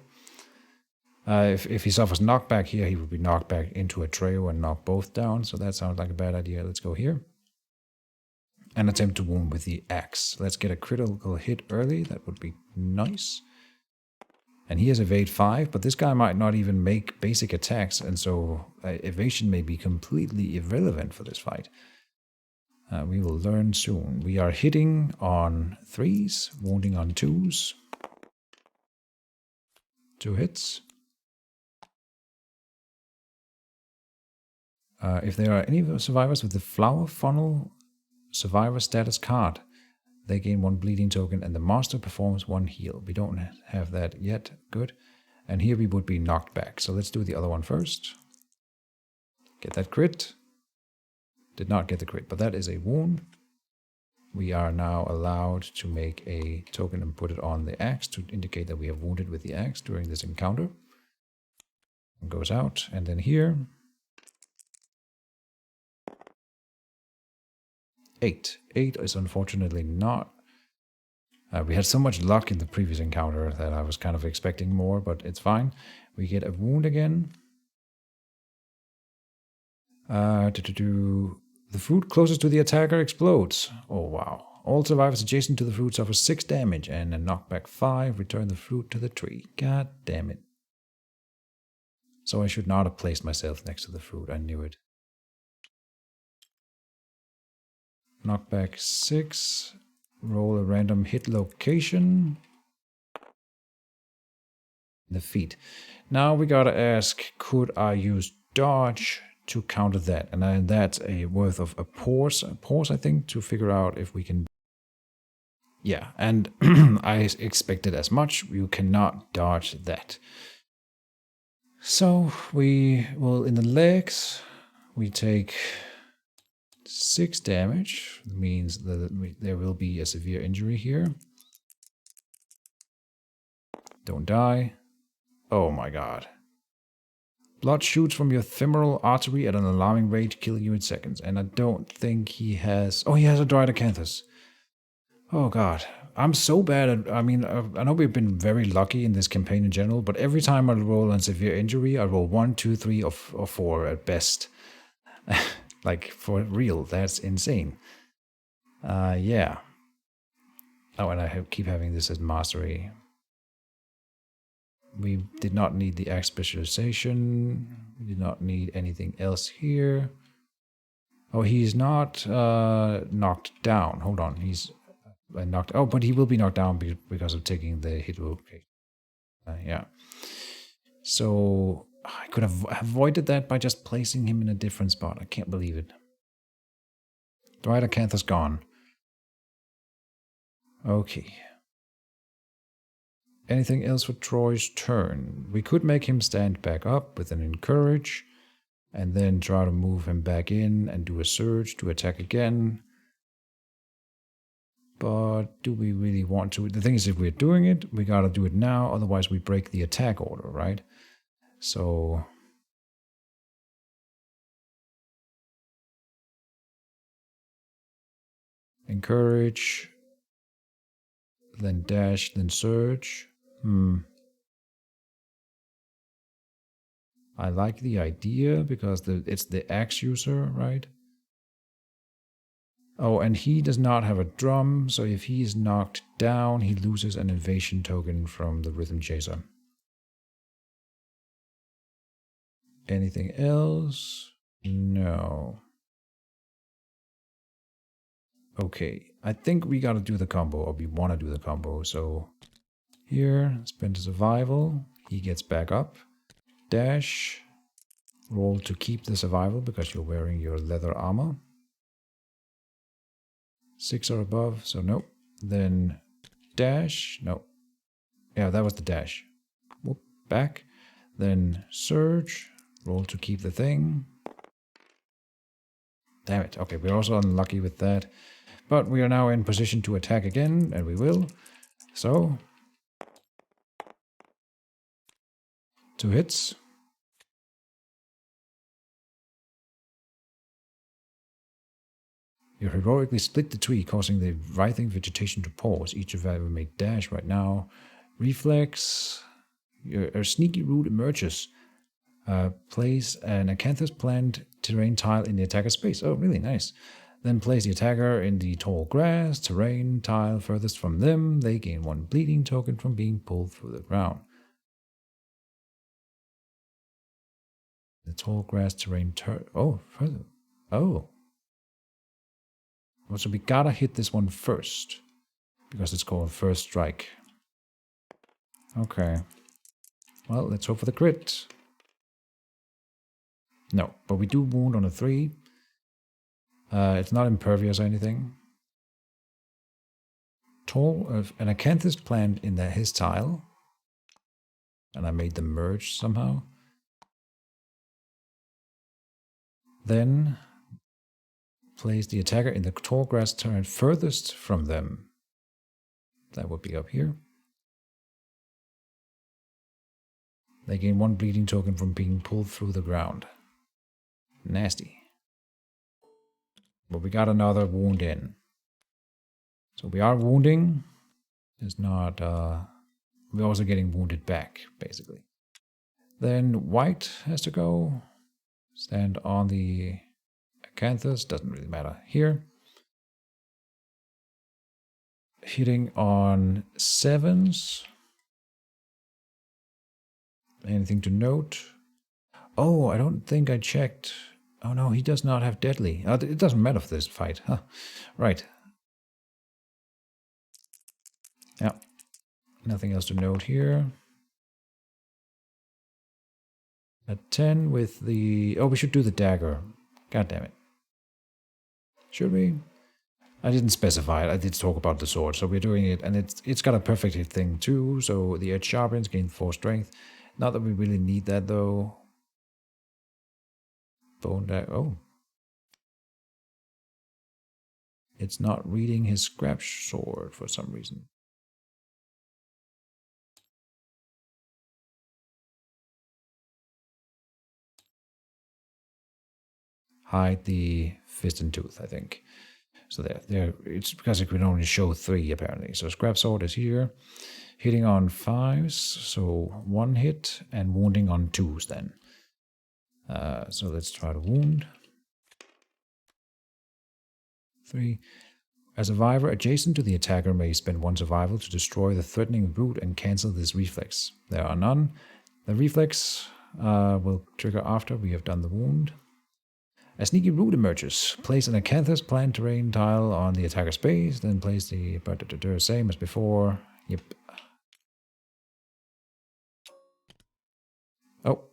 If he suffers knockback here, he would be knocked back into a trail and knock both down. So that sounds like a bad idea. Let's go here and attempt to wound with the axe. Let's get a critical hit early. That would be nice. And he has evade 5, but this guy might not even make basic attacks, and so evasion may be completely irrelevant for this fight. We will learn soon. We are hitting on 3s, wounding on 2s. 2 hits. If there are any survivors with the flower funnel survivor status card, they gain 1 bleeding token and the monster performs 1 heal. We don't have that yet. Good. And here we would be knocked back. So let's do the other one first. Get that crit. Did not get the crit, but that is a wound. We are now allowed to make a token and put it on the axe to indicate that we have wounded with the axe during this encounter. It goes out, and then here 8. 8 is unfortunately not. We had so much luck in the previous encounter that I was kind of expecting more, but it's fine. We get a wound again. The fruit closest to the attacker explodes. Oh wow. All survivors adjacent to the fruit suffer 6 damage and a knockback 5. Return the fruit to the tree. God damn it. So I should not have placed myself next to the fruit. I knew it. Knockback 6. Roll a random hit location. The feet. Now we gotta ask, could I use dodge to counter that? And that's a worth of a pause, I think, to figure out if we can. Yeah, and I expected as much. You cannot dodge that. So we will, in the legs, we take 6 damage. That means that there will be a severe injury here. Don't die. Oh my god. Blood shoots from your femoral artery at an alarming rate, killing you in seconds. And I don't think he has. Oh, he has a Drydocanthus. Oh god. I'm so bad at. I mean, I know we've been very lucky in this campaign in general, but every time I roll on severe injury, I roll 1, 2, 3, or 4 at best. Like, for real, that's insane. Yeah. Oh, and I keep having this as mastery. We did not need the axe specialization. We did not need anything else here. Oh, he's not knocked down. Hold on, he's knocked. Oh, but he will be knocked down because of taking the hit location. Yeah. So I could have avoided that by just placing him in a different spot. I can't believe it. Drydocanthus gone. Okay. Anything else for Troy's turn? We could make him stand back up with an encourage, and then try to move him back in and do a surge to attack again. But do we really want to? The thing is, if we're doing it, we gotta do it now, otherwise we break the attack order, right? So encourage, then dash, then surge. I like the idea because it's the axe user, right? Oh, and he does not have a drum, so if he is knocked down, he loses an invasion token from the Rhythm Chaser. Anything else? No. Okay, I think we gotta do the combo, or we wanna do the combo, so here, spend a survival, he gets back up, dash, roll to keep the survival because you're wearing your leather armor. 6 or above, so nope. Then dash, no. Yeah, that was the dash. Whoop, back. Then surge, roll to keep the thing. Damn it. Okay, we're also unlucky with that. But we are now in position to attack again, and we will. So, 2 hits. You heroically split the tree, causing the writhing vegetation to pause. Each survivor may dash right now. Reflex. Your sneaky root emerges. Place an acanthus plant terrain tile in the attacker's space. Oh, really nice. Then place the attacker in the tall grass terrain tile furthest from them. They gain 1 bleeding token from being pulled through the ground. The tall grass terrain further. Oh. So we gotta hit this one first. Because it's called First Strike. Okay. Well, let's hope for the crit. No, but we do wound on a 3. It's not impervious or anything. An acanthus plant in his tile. And I made them merge somehow. Then place the attacker in the tall grass terrain furthest from them. That would be up here. They gain 1 bleeding token from being pulled through the ground. Nasty. But we got another wound in. So we are wounding. It's not... we're also getting wounded back, basically. Then white has to go. Stand on the acanthus. Doesn't really matter here. Hitting on 7s. Anything to note? Oh, I don't think I checked. Oh no, he does not have deadly. It doesn't matter for this fight. Huh. Right. Yeah. Nothing else to note here. A 10 with the... Oh, we should do the dagger. God damn it. Should we? I didn't specify it. I did talk about the sword, so we're doing it. And it's got a perfect hit thing too, so the edge sharpens, gain 4 strength. Not that we really need that though. Bone dagger. Oh. It's not reading his scrap sword for some reason. Hide the fist and tooth, I think. So there. It's because it can only show 3 apparently. So scrap sword is here, hitting on 5s, so 1 hit, and wounding on 2s then. So let's try to wound. 3. A survivor adjacent to the attacker may spend 1 survival to destroy the threatening root and cancel this reflex. There are none. The reflex will trigger after we have done the wound. A sneaky root emerges. Place an acanthus plant terrain tile on the attacker's base, then place the same as before. Yep. Oh.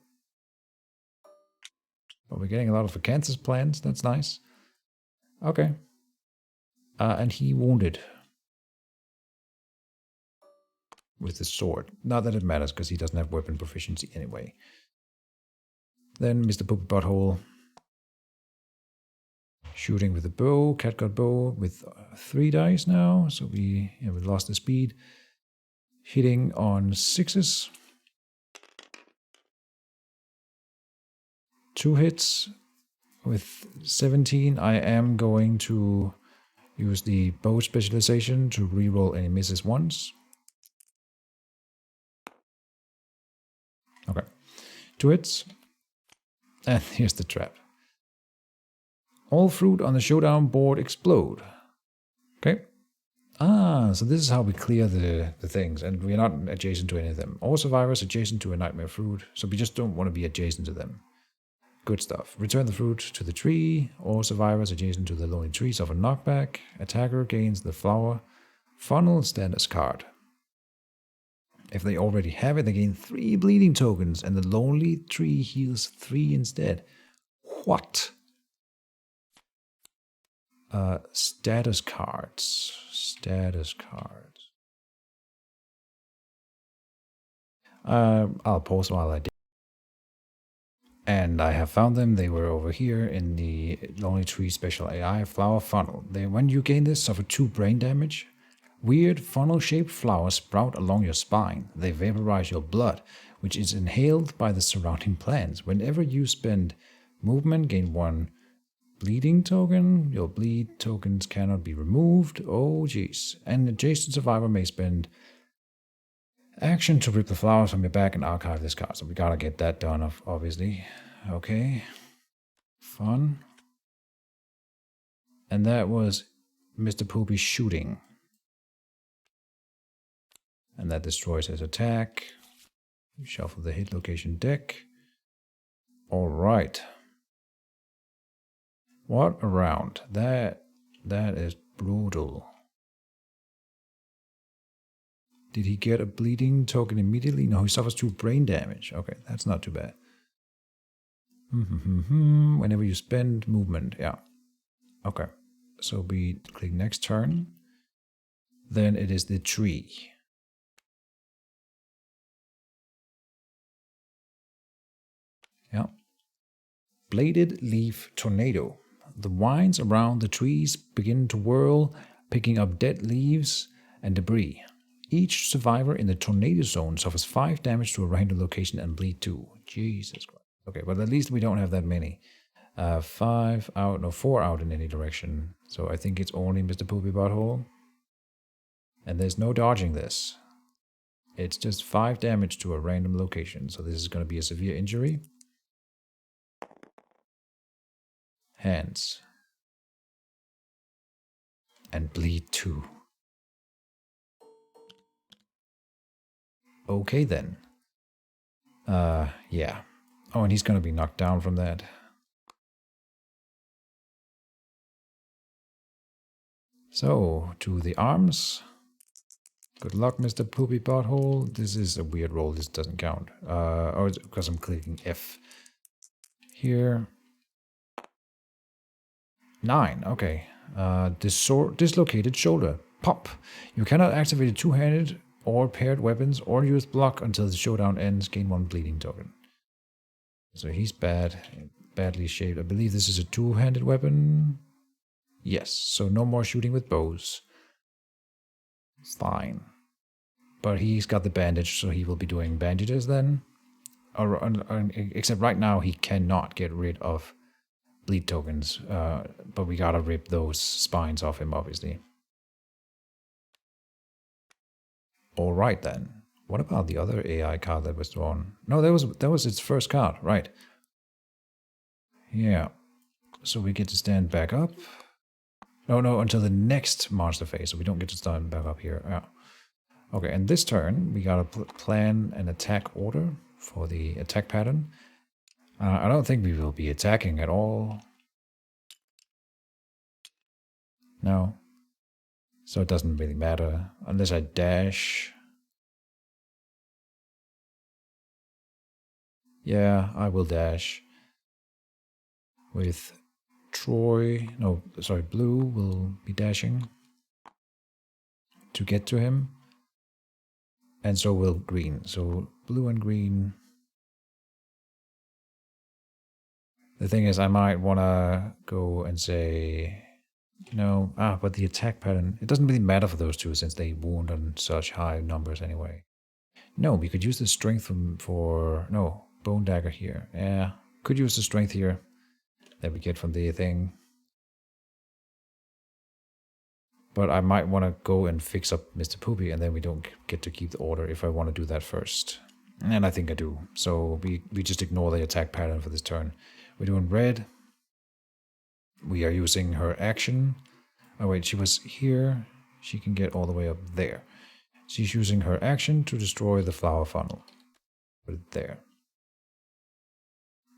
But we're getting a lot of acanthus plants. That's nice. Okay. And he wounded with his sword. Not that it matters, because he doesn't have weapon proficiency anyway. Then Mr. Poopy Butthole. Shooting with a bow, catgut bow with 3 dice now, so we lost the speed. Hitting on 6s. 2 hits with 17. I am going to use the bow specialization to reroll any misses once. Okay. 2 hits. And here's the trap. All fruit on the showdown board explode. Okay. Ah, so this is how we clear the things, and we're not adjacent to any of them. All survivors adjacent to a nightmare fruit, so we just don't want to be adjacent to them. Good stuff. Return the fruit to the tree. All survivors adjacent to the lonely tree suffer knockback. Attacker gains the flower. Funnel status card. If they already have it, they gain 3 bleeding tokens, and the lonely tree heals 3 instead. What? Status cards. Status cards. I'll pause while I do. And I have found them. They were over here in the Lonely Tree Special AI Flower Funnel. When you gain this, suffer 2 brain damage. Weird funnel-shaped flowers sprout along your spine. They vaporize your blood, which is inhaled by the surrounding plants. Whenever you spend movement, gain 1 bleeding token. Your bleed tokens cannot be removed. Oh, jeez. An adjacent survivor may spend action to rip the flowers from your back and archive this card. So we gotta get that done, obviously. Okay. Fun. And that was Mr. Poopy shooting. And that destroys his attack. Shuffle the hit location deck. Alright. What a round. That is brutal. Did he get a bleeding token immediately? No, he suffers 2 brain damage. Okay, that's not too bad. Whenever you spend movement, yeah. Okay, so we click next turn. Then it is the tree. Yeah. Bladed leaf tornado. The vines around the trees begin to whirl, picking up dead leaves and debris. Each survivor in the tornado zone suffers 5 damage to a random location and bleed 2. Jesus Christ. Okay, but at least we don't have that many. 5 out, no, 4 out in any direction. So I think it's only Mr. Poopy Butthole. And there's no dodging this. It's just 5 damage to a random location. So this is going to be a severe injury. Hands. And bleed 2. Okay then. Yeah. Oh, and he's gonna be knocked down from that. So, to the arms. Good luck, Mr. Poopy Butthole. This is a weird roll, this doesn't count. Oh, it's because I'm clicking F. Here. 9, okay. Dislocated shoulder. Pop. You cannot activate a two-handed or paired weapons or use block until the showdown ends. Gain 1 bleeding token. So he's badly shaped. I believe this is a two-handed weapon. Yes, so no more shooting with bows. Fine. But he's got the bandage, so he will be doing bandages then. Except right now he cannot get rid of bleed tokens. But we gotta rip those spines off him, obviously. Alright then. What about the other AI card that was drawn? No, that was its first card, right. Yeah. So we get to stand back up. No, until the next monster phase, so we don't get to stand back up here. Yeah. Okay, and this turn, we gotta plan an attack order for the attack pattern. I don't think we will be attacking at all. No. So it doesn't really matter, unless I dash. Yeah, I will dash. With Blue will be dashing to get to him. And so will Green. So Blue and Green. The thing is, I might want to go and say, no, but the attack pattern, it doesn't really matter for those two since they wound on such high numbers anyway. No, we could use the strength no, Bone Dagger here. Yeah, could use the strength here that we get from the thing. But I might want to go and fix up Mr. Poopy and then we don't get to keep the order if I want to do that first. And I think I do. So we just ignore the attack pattern for this turn. We're doing red. we are using her action. Oh wait, she was here. She can get all the way up there. She's using her action to destroy the flower funnel. Put it there.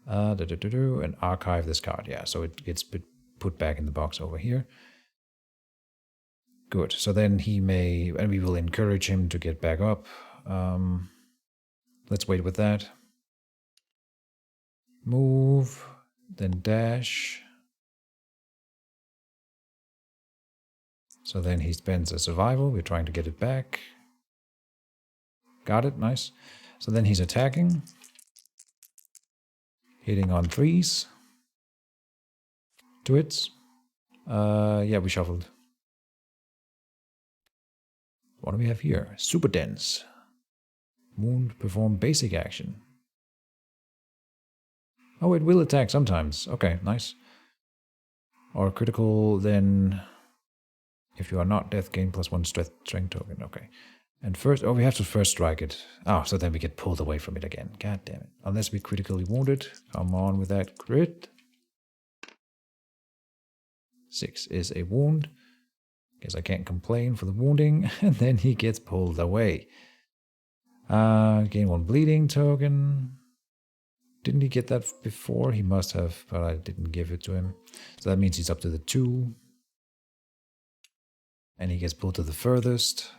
And archive this card. Yeah, so it gets put back in the box over here. Good. So then he may, and we will encourage him to get back up. Let's wait with that. Move, then dash. So then he spends a survival. We're trying to get it back. Got it. Nice. So then he's attacking. Hitting on 3s. 2 hits. Yeah, we shuffled. What do we have here? Super dense. Wound, perform basic action. Oh, it will attack sometimes. Okay, nice. Or critical, then if you are not death, gain +1 strength token. Okay. And first, oh, we have to first strike it. Oh, so then we get pulled away from it again. God damn it. Unless we're critically wounded. Come on with that crit. 6 is a wound. Guess I can't complain for the wounding. And then he gets pulled away. Gain 1 bleeding token. Didn't he get that before? He must have, but I didn't give it to him. So that means he's up to the 2. And he gets pulled to the furthest.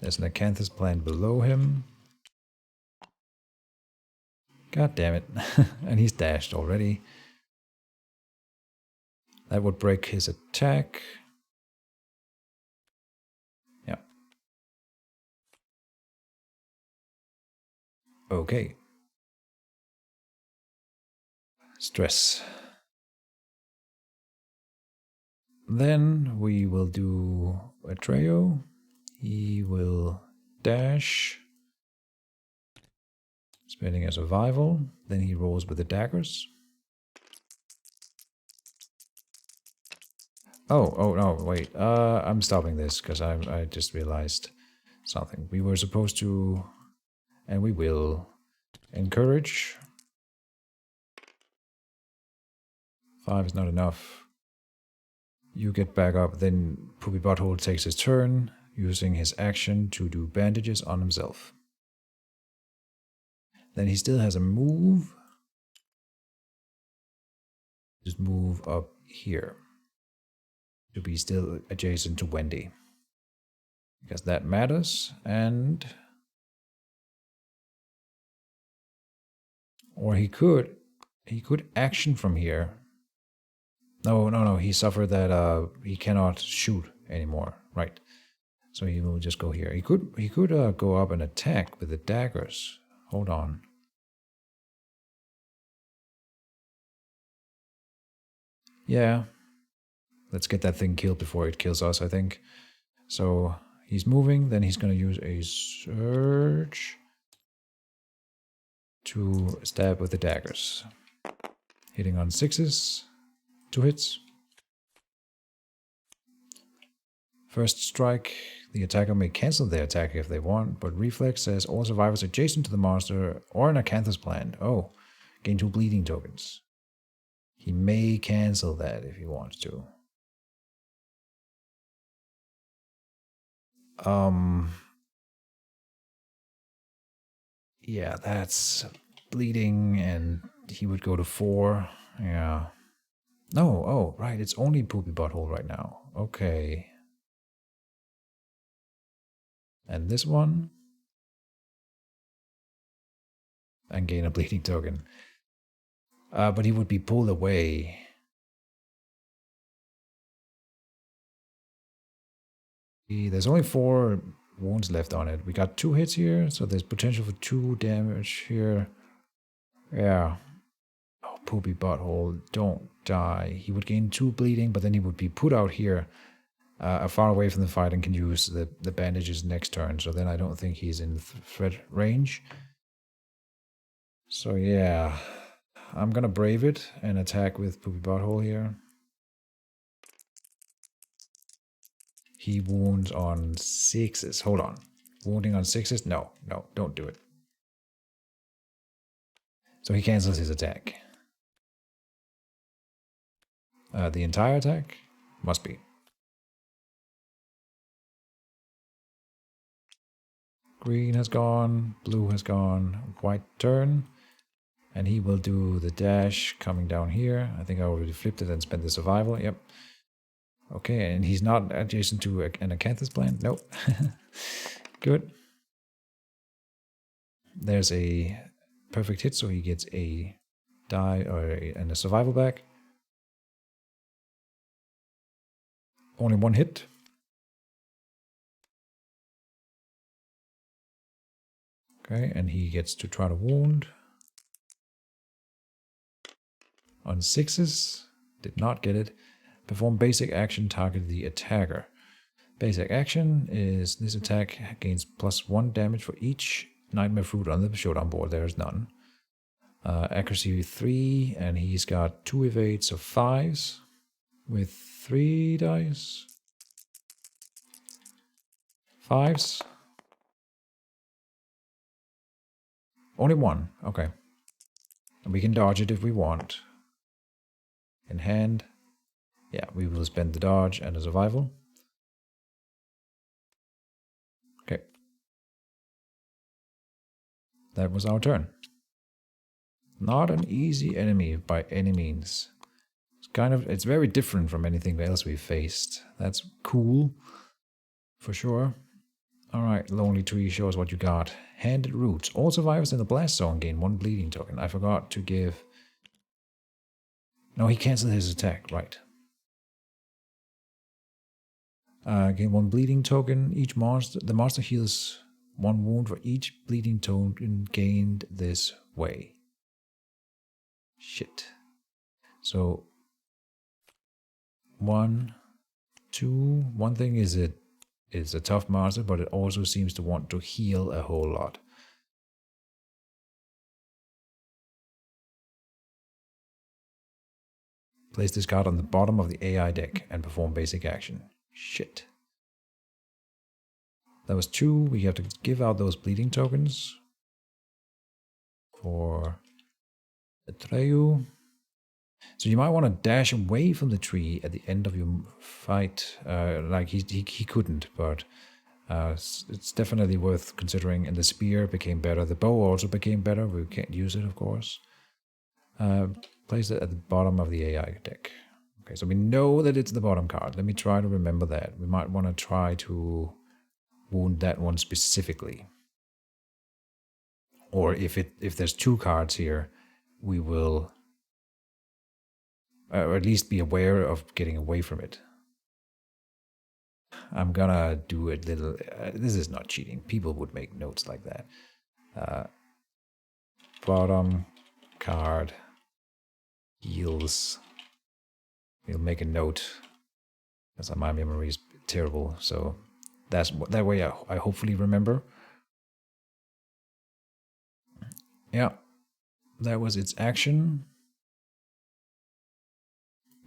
There's an acanthus plant below him. God damn it. And he's dashed already. That would break his attack. Yeah. Okay. Stress. Then we will do Atreo. He will dash. Spending a survival. Then he rolls with the daggers. Oh no, wait. I'm stopping this because I just realized something. We were supposed to, and we will, encourage. 5 is not enough. You get back up, then Poopy Butthole takes his turn, using his action to do bandages on himself. Then he still has a move. Just move up here. To be still adjacent to Wendy. Because that matters, and... Or he could action from here. No, he suffered that he cannot shoot anymore, right? So he will just go here. He could go up and attack with the daggers. Hold on. Yeah. Let's get that thing killed before it kills us, I think. So he's moving, then he's going to use a surge to stab with the daggers. Hitting on 6s. 2 hits. First strike, the attacker may cancel their attack if they want, but reflex says all survivors adjacent to the monster or an acanthus plant. Oh, gain 2 bleeding tokens. He may cancel that if he wants to. Yeah, that's bleeding, and he would go to 4. Yeah. No, oh, right, it's only Poopy Butthole right now. Okay. And this one. And gain a bleeding token. But he would be pulled away. There's only 4 wounds left on it. We got 2 hits here, so there's potential for 2 damage here. Yeah. Oh, Poopy Butthole, don't die. He would gain 2 bleeding, but then he would be put out here far away from the fight and can use the bandages next turn. So then I don't think he's in threat range. So yeah, I'm gonna brave it and attack with Poopy Butthole here. He wounds on 6s. Hold on. Wounding on 6s? No, don't do it. So he cancels his attack. The entire attack? Must be. Green has gone, blue has gone, white turn. And he will do the dash coming down here. I think I already flipped it and spent the survival. Yep. Okay, and he's not adjacent to an acanthus plant? Nope. Good. There's a perfect hit, so he gets a die and a survival back. Only one hit. Okay, and he gets to try to wound. On 6s, did not get it. Perform basic action, target the attacker. Basic action is this attack gains +1 damage for each nightmare fruit on the showdown board. There's none. Accuracy 3, and he's got 2 evades of 5s with 3 dice. 5s. Only 1. Okay. And we can dodge it if we want. In hand. Yeah, we will spend the dodge and the survival. Okay. That was our turn. Not an easy enemy by any means. It's very different from anything else we've faced. That's cool. For sure. Alright, Lonely Tree, show us what you got. Handed Roots. All survivors in the blast zone gain 1 bleeding token. I forgot to give... No, he canceled his attack, right. Gain 1 bleeding token. The monster heals 1 wound for each bleeding token gained this way. Shit. So 1, 2. One thing is it's a tough monster, but it also seems to want to heal a whole lot. Place this card on the bottom of the AI deck and perform basic action. Shit. That was 2. We have to give out those bleeding tokens for Atreyu. So you might want to dash away from the tree at the end of your fight. Like he couldn't, but it's definitely worth considering. And the spear became better. The bow also became better. We can't use it, of course. Place it at the bottom of the AI deck. Okay, so we know that it's the bottom card. Let me try to remember that. We might want to try to wound that one specifically. Or if there's 2 cards here, we will... or at least be aware of getting away from it. I'm gonna do a little... this is not cheating. People would make notes like that. Bottom card heals. We'll make a note, because my memory is terrible. So that way I hopefully remember. Yeah, that was its action.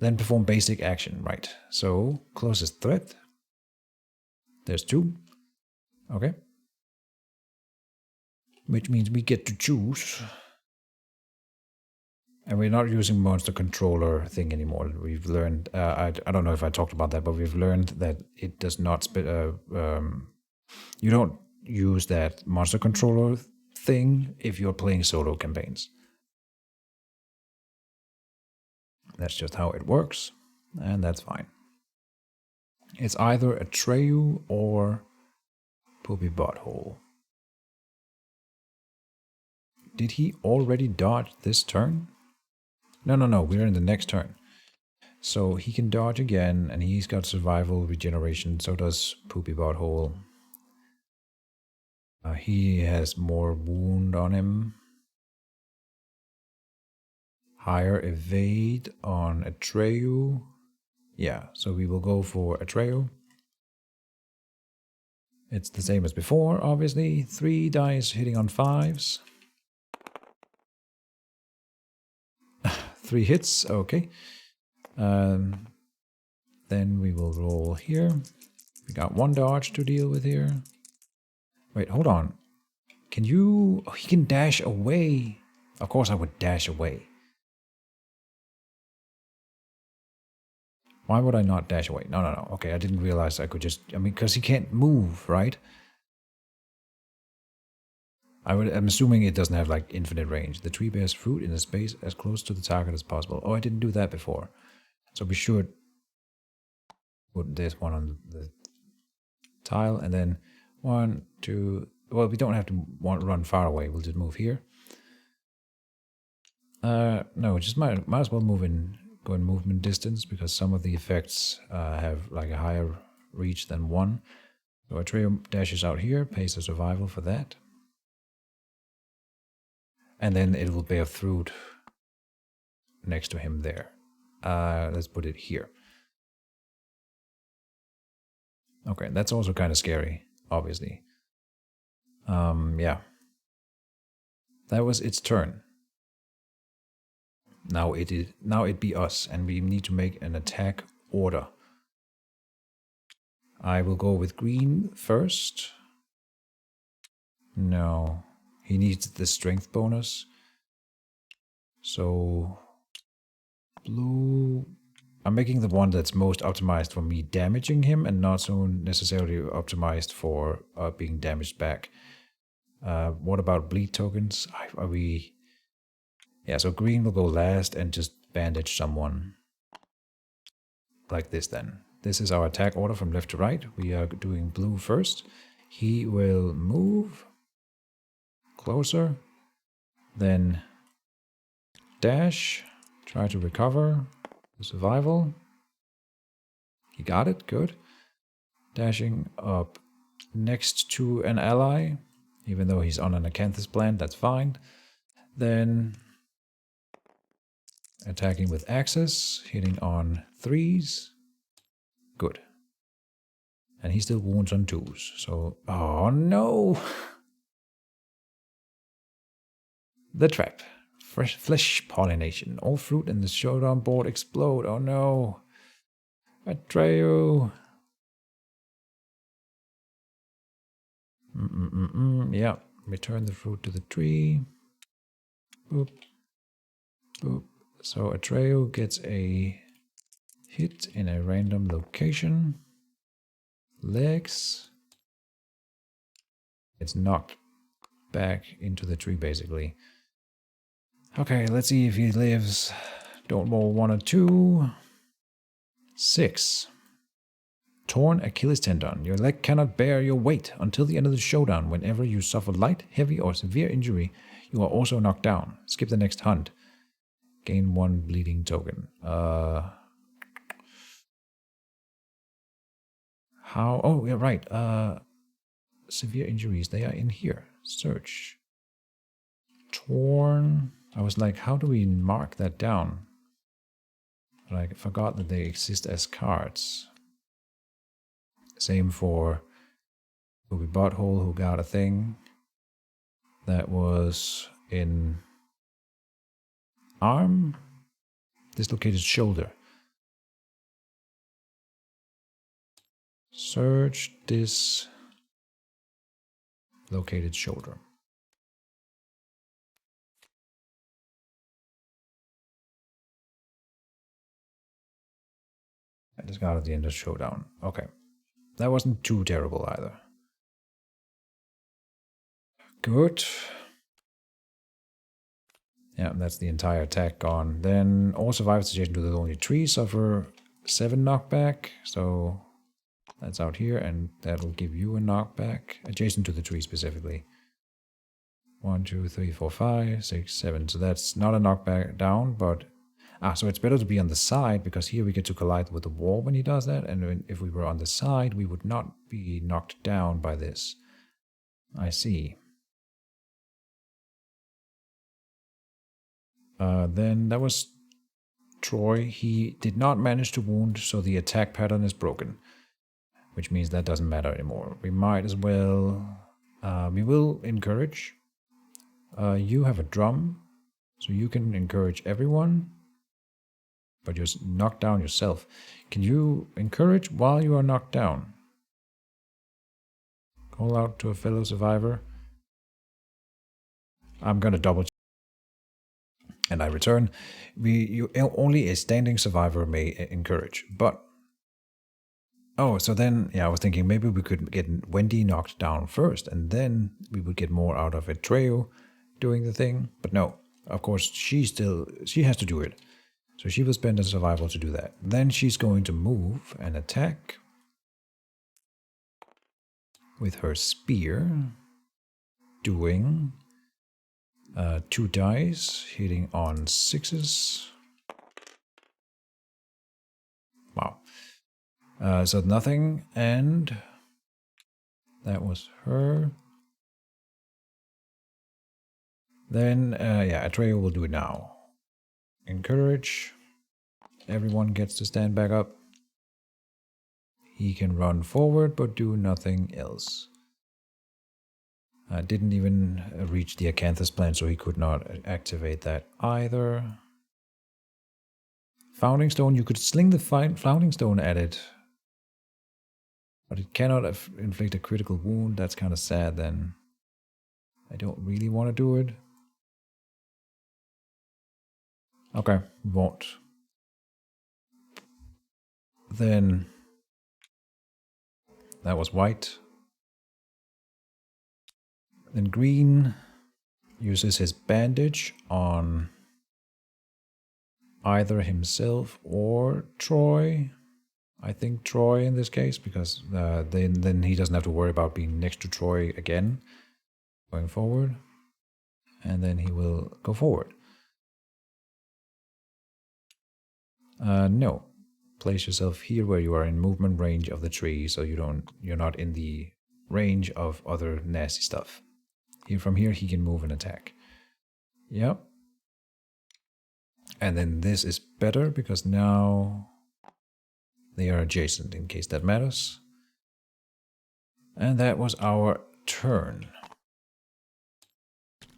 Then perform basic action, right? So closest threat. There's 2. Okay. Which means we get to choose. And we're not using monster controller thing anymore. We've learned, I don't know if I talked about that, but we've learned that it does not you don't use that monster controller thing if you're playing solo campaigns. That's just how it works, and that's fine. It's either Atreyu or Poopy Butthole. Did he already dodge this turn? No, we're in the next turn. So he can dodge again, and he's got survival regeneration, so does Poopy Butthole. He has more wound on him. Higher evade on Atreyu. Yeah, so we will go for Atreyu. It's the same as before, obviously. 3 dice hitting on 5s. 3 hits, okay. Then we will roll here. We got 1 dodge to deal with here. Wait, hold on. Can you... Oh, he can dash away. Of course I would dash away. Why would I not dash away? No, no, no. Okay, I didn't realize I could just... I mean, because he can't move, right? I'm assuming it doesn't have, like, infinite range. The tree bears fruit in a space as close to the target as possible. Oh, I didn't do that before. So we should put this one on the tile, and then 1, 2... Well, we don't have to run far away. We'll just move here. No, just might as well go in movement distance, because some of the effects have like a higher reach than 1. So Atreyu dashes out here, pays a survival for that. And then it will bear fruit next to him there. Let's put it here. Okay, that's also kind of scary, obviously. Yeah. That was its turn. Now it be us, and we need to make an attack order. I will go with green first. No, he needs the strength bonus. So blue. I'm making the one that's most optimized for me damaging him, and not so necessarily optimized for being damaged back. What about bleed tokens? Are we... Yeah, so green will go last and just bandage someone. Like this then. This is our attack order from left to right. We are doing blue first. He will move closer. Then dash. Try to recover. Survival. He got it, good. Dashing up next to an ally. Even though he's on an acanthus plant, that's fine. Then... attacking with axes, hitting on 3s. Good. And he still wounds on 2s. So, oh no! The trap. Fresh flesh pollination. All fruit in the showdown board explode. Oh no! Atreyu! Yeah. Return the fruit to the tree. Boop. Boop. So Atreyu gets a hit in a random location. Legs. It's knocked back into the tree, basically. Okay, let's see if he lives. Don't roll 1 or 2. 6. Torn Achilles tendon. Your leg cannot bear your weight until the end of the showdown. Whenever you suffer light, heavy, or severe injury, you are also knocked down. Skip the next hunt. Gain 1 bleeding token. How? Oh, yeah, right. Severe injuries. They are in here. Search. Torn. I was like, how do we mark that down? But I forgot that they exist as cards. Same for Ruby Butthole, who got a thing. That was in arm. Dislocated shoulder. Search dislocated shoulder. I just got at the end of showdown. Okay. That wasn't too terrible either. Good. Yeah, that's the entire attack gone. Then all survivors adjacent to the lonely tree suffer 7 knockback. So that's out here, and that'll give you a knockback. Adjacent to the tree specifically. 1, 2, 3, 4, 5, 6, 7. So that's not a knockback down, but... so it's better to be on the side, because here we get to collide with the wall when he does that, and if we were on the side, we would not be knocked down by this. I see. Then that was Troy. He did not manage to wound, so the attack pattern is broken, which means that doesn't matter anymore. We might as well... we will encourage. You have a drum, so you can encourage everyone. But you're knocked down yourself. Can you encourage while you are knocked down? Call out to a fellow survivor. I'm gonna double check. And I return. Only a standing survivor may encourage. But Oh, so then, yeah, I was thinking maybe we could get Wendy knocked down first, and then we would get more out of Atreyu doing the thing. But no, of course, she has to do it. So she will spend a survival to do that. Then she's going to move and attack with her spear, doing 2 dice, hitting on 6s. Wow. So nothing, and that was her. Then, yeah, Atreyu will do it now. Encourage. Everyone gets to stand back up. He can run forward, but do nothing else. Didn't even reach the Acanthus plant, so he could not activate that either. Founding Stone, you could sling the Founding Stone at it. But it cannot inflict a critical wound. That's kind of sad then. I don't really want to do it. Okay, won't. Then that was white. Then green uses his bandage on either himself or Troy. I think Troy in this case, because then he doesn't have to worry about being next to Troy again going forward. And then he will go forward. No. Place yourself here where you are in movement range of the tree, so you're not in the range of other nasty stuff. From here he can move and attack. Yep. And then this is better because now they are adjacent in case that matters. And that was our turn.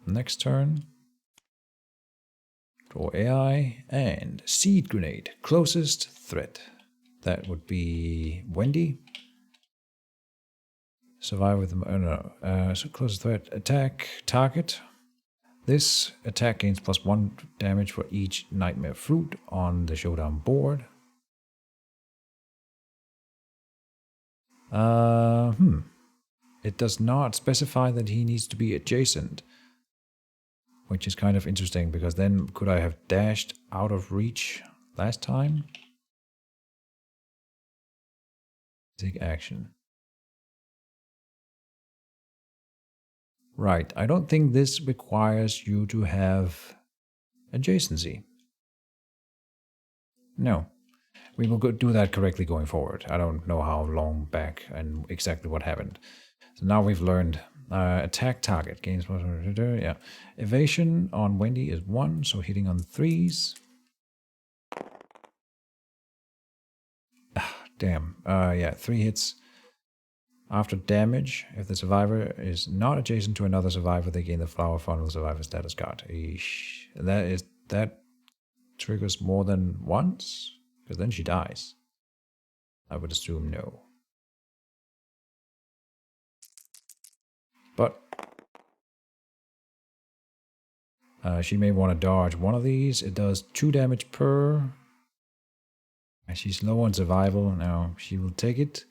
Next turn. Draw AI and Seed Grenade. Closest threat. That would be Wendy. Survive with the so closest threat. Attack target. This attack gains +1 damage for each nightmare fruit on the showdown board. It does not specify that he needs to be adjacent, which is kind of interesting because then could I have dashed out of reach last time? Take action. Right, I don't think this requires you to have adjacency. No. We will do that correctly going forward. I don't know how long back and exactly what happened. So now we've learned attack target gains. Yeah, evasion on Wendy is 1, so hitting on 3s. Damn. Yeah, 3 hits. After damage, if the survivor is not adjacent to another survivor, they gain the flower funnel survivor status card. Eesh. That triggers more than once? Because then she dies. I would assume no. But she may want to dodge one of these. It does 2 damage per. And she's low on survival. Now she will take it.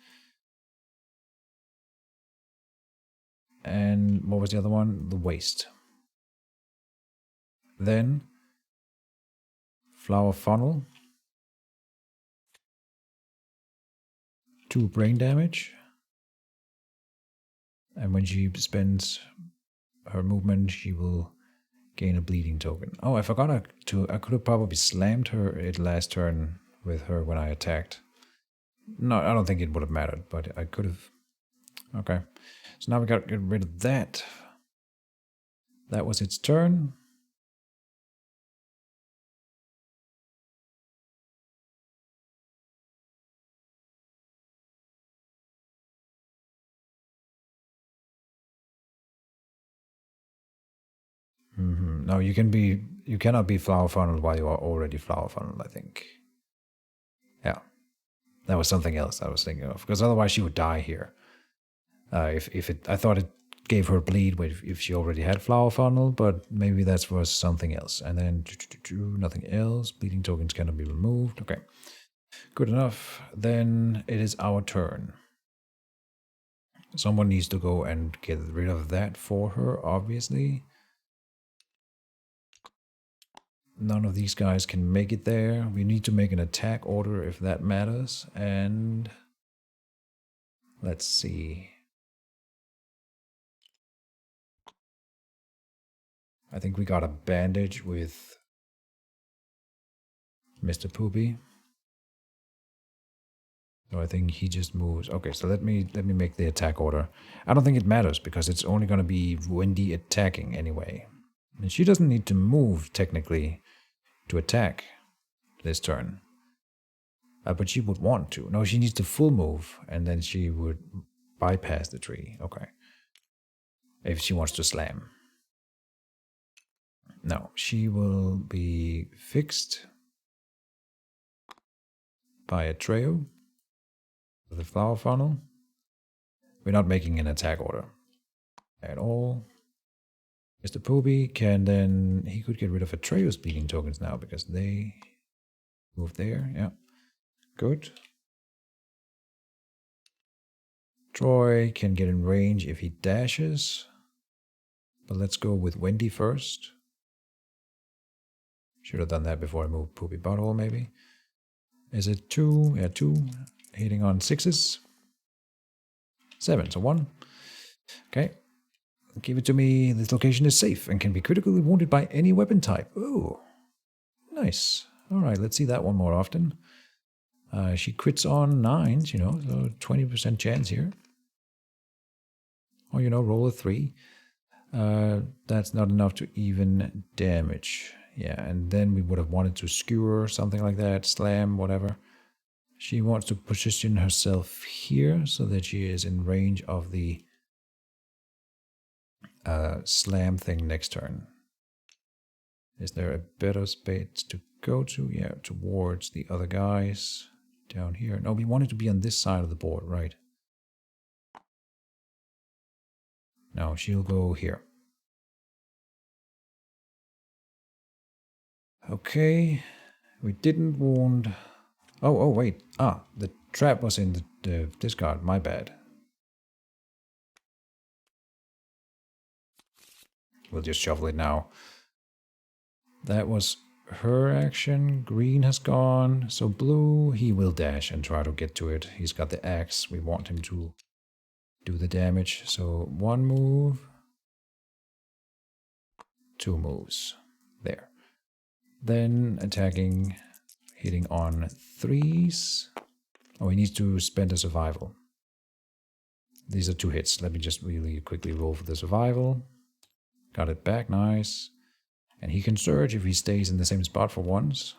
And what was the other one? The waste. Then flower funnel. 2 brain damage. And when she spends her movement, she will gain a bleeding token. Oh, I forgot I could have probably slammed her it last turn with her when I attacked. No, I don't think it would have mattered, but I could have. Okay. So now we got to get rid of that. That was its turn. No, you cannot be flower funneled while you are already flower funneled, I think. Yeah. That was something else I was thinking of, because otherwise she would die here. I thought it gave her bleed if she already had flower funnel, but maybe that was something else. And then nothing else. Bleeding tokens cannot be removed. Okay. Good enough. Then it is our turn. Someone needs to go and get rid of that for her, obviously. None of these guys can make it there. We need to make an attack order if that matters. And let's see. I think we got a bandage with Mr. Poopy. So I think he just moves. Okay, so let me make the attack order. I don't think it matters because it's only going to be Wendy attacking anyway. And she doesn't need to move technically to attack this turn. But she would want to. No, she needs to full move and then she would bypass the tree. Okay. If she wants to slam. No, she will be fixed by a trail. The flower funnel. We're not making an attack order at all. Mr. Poopy can then, he could get rid of Atreus bleeding tokens now because they move there. Yeah, good. Troy can get in range if he dashes. But let's go with Wendy first. Should have done that before I moved Poopy Butthole maybe. Is it 2? Yeah, 2. Hitting on 6s. 7, so 1. Okay. Give it to me. This location is safe and can be critically wounded by any weapon type. Ooh. Nice. Alright, let's see that one more often. She crits on 9s, you know, so 20% chance here. Or, you know, roll a 3. That's not enough to even damage. Yeah, and then we would have wanted to skewer, something like that, slam, whatever. She wants to position herself here so that she is in range of the slam thing next turn. Is there a better space to go to? Yeah, towards the other guys down here. No, we wanted to be on this side of the board, right? No, she'll go here. Okay, we didn't wound. Oh, wait. Ah, the trap was in the discard. My bad. We'll just shuffle it now. That was her action. Green has gone. So blue, he will dash and try to get to it. He's got the axe. We want him to do the damage. So 1 move. 2 moves. There. Then attacking, hitting on 3s. Oh, he needs to spend a survival. These are 2 hits. Let me just really quickly roll for the survival. Got it back, nice. And he can surge if he stays in the same spot for once.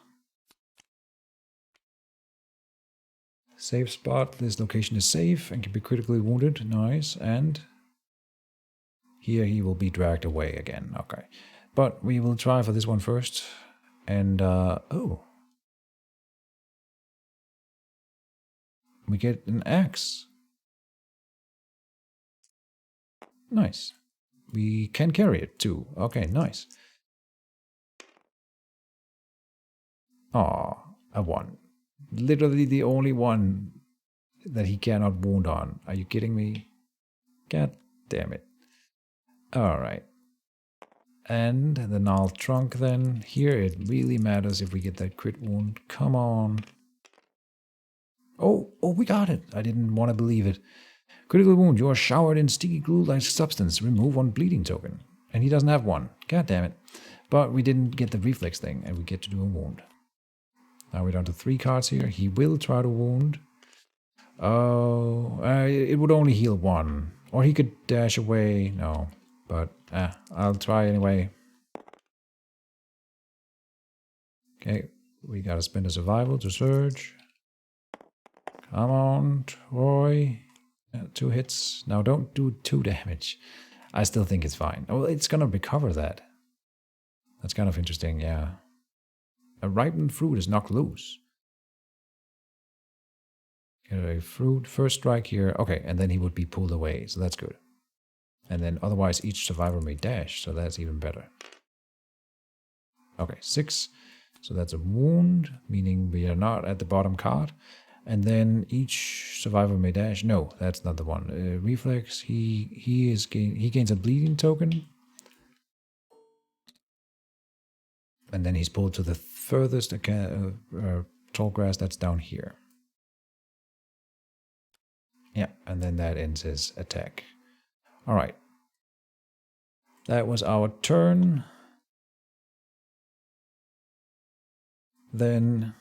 Safe spot. This location is safe and can be critically wounded. Nice. And here he will be dragged away again. Okay. But we will try for this one first. And, oh. We get an axe. Nice. We can carry it too. Okay, nice. Aw, a 1. Literally the only one that he cannot wound on. Are you kidding me? God damn it. Alright. And the gnarled trunk then. Here it really matters if we get that crit wound. Come on. Oh, we got it. I didn't want to believe it. Critical wound. You are showered in sticky glue-like substance. Remove 1 bleeding token. And he doesn't have 1. God damn it. But we didn't get the reflex thing, and we get to do a wound. Now we're down to 3 cards here. He will try to wound. Oh, it would only heal 1. Or he could dash away. No, but I'll try anyway. Okay, we gotta spend a survival to surge. Come on, Troy. 2 hits. Now don't do 2 damage. I still think it's fine. Oh, it's gonna recover that. That's kind of interesting, yeah. A ripened fruit is knocked loose. Get a fruit, first strike here. Okay, and then he would be pulled away, so that's good. And then otherwise each survivor may dash, so that's even better. Okay, 6. So that's a wound, meaning we are not at the bottom card. And then each survivor may dash. No, that's not the one. Reflex, he gains a bleeding token. And then he's pulled to the furthest tall grass that's down here. Yeah, and then that ends his attack. All right. That was our turn. Then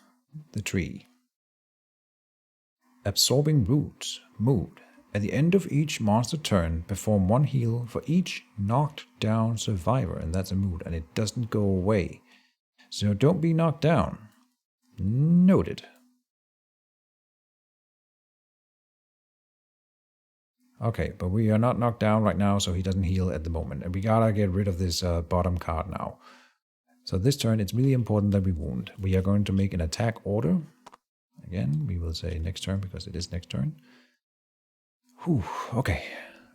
the tree. Absorbing roots. Mood. At the end of each monster turn, perform 1 heal for each knocked down survivor, and that's a mood, and it doesn't go away. So don't be knocked down. Noted. Okay, but we are not knocked down right now, so he doesn't heal at the moment. And we gotta get rid of this bottom card now. So this turn, it's really important that we wound. We are going to make an attack order. Again, we will say next turn because it is next turn. Whew, okay,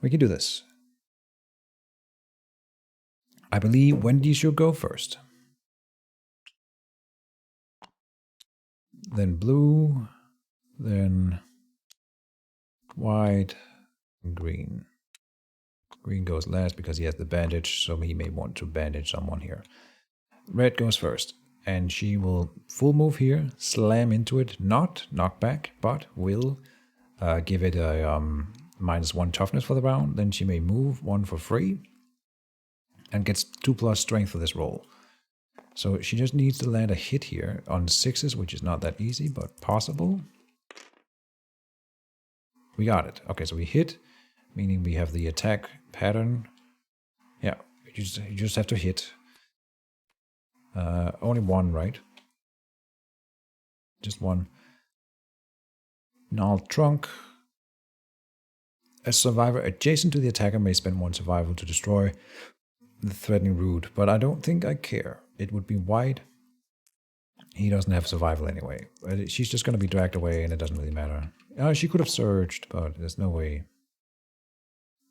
we can do this. I believe Wendy should go first. Then blue, then white, and green. Green goes last because he has the bandage, so he may want to bandage someone here. Red goes first, and she will full move here, slam into it, not knock back, but will give it a -1 toughness for the round. Then she may move 1 for free, and gets 2+ strength for this roll. So she just needs to land a hit here on 6s, which is not that easy, but possible. We got it. Okay, so we hit, meaning we have the attack pattern. Yeah, you just have to hit. Only 1, right? Just 1. Gnarled trunk. A survivor adjacent to the attacker may spend 1 survival to destroy the threatening root, but I don't think I care. It would be white. He doesn't have survival anyway. She's just going to be dragged away, and it doesn't really matter. She could have surged, but there's no way.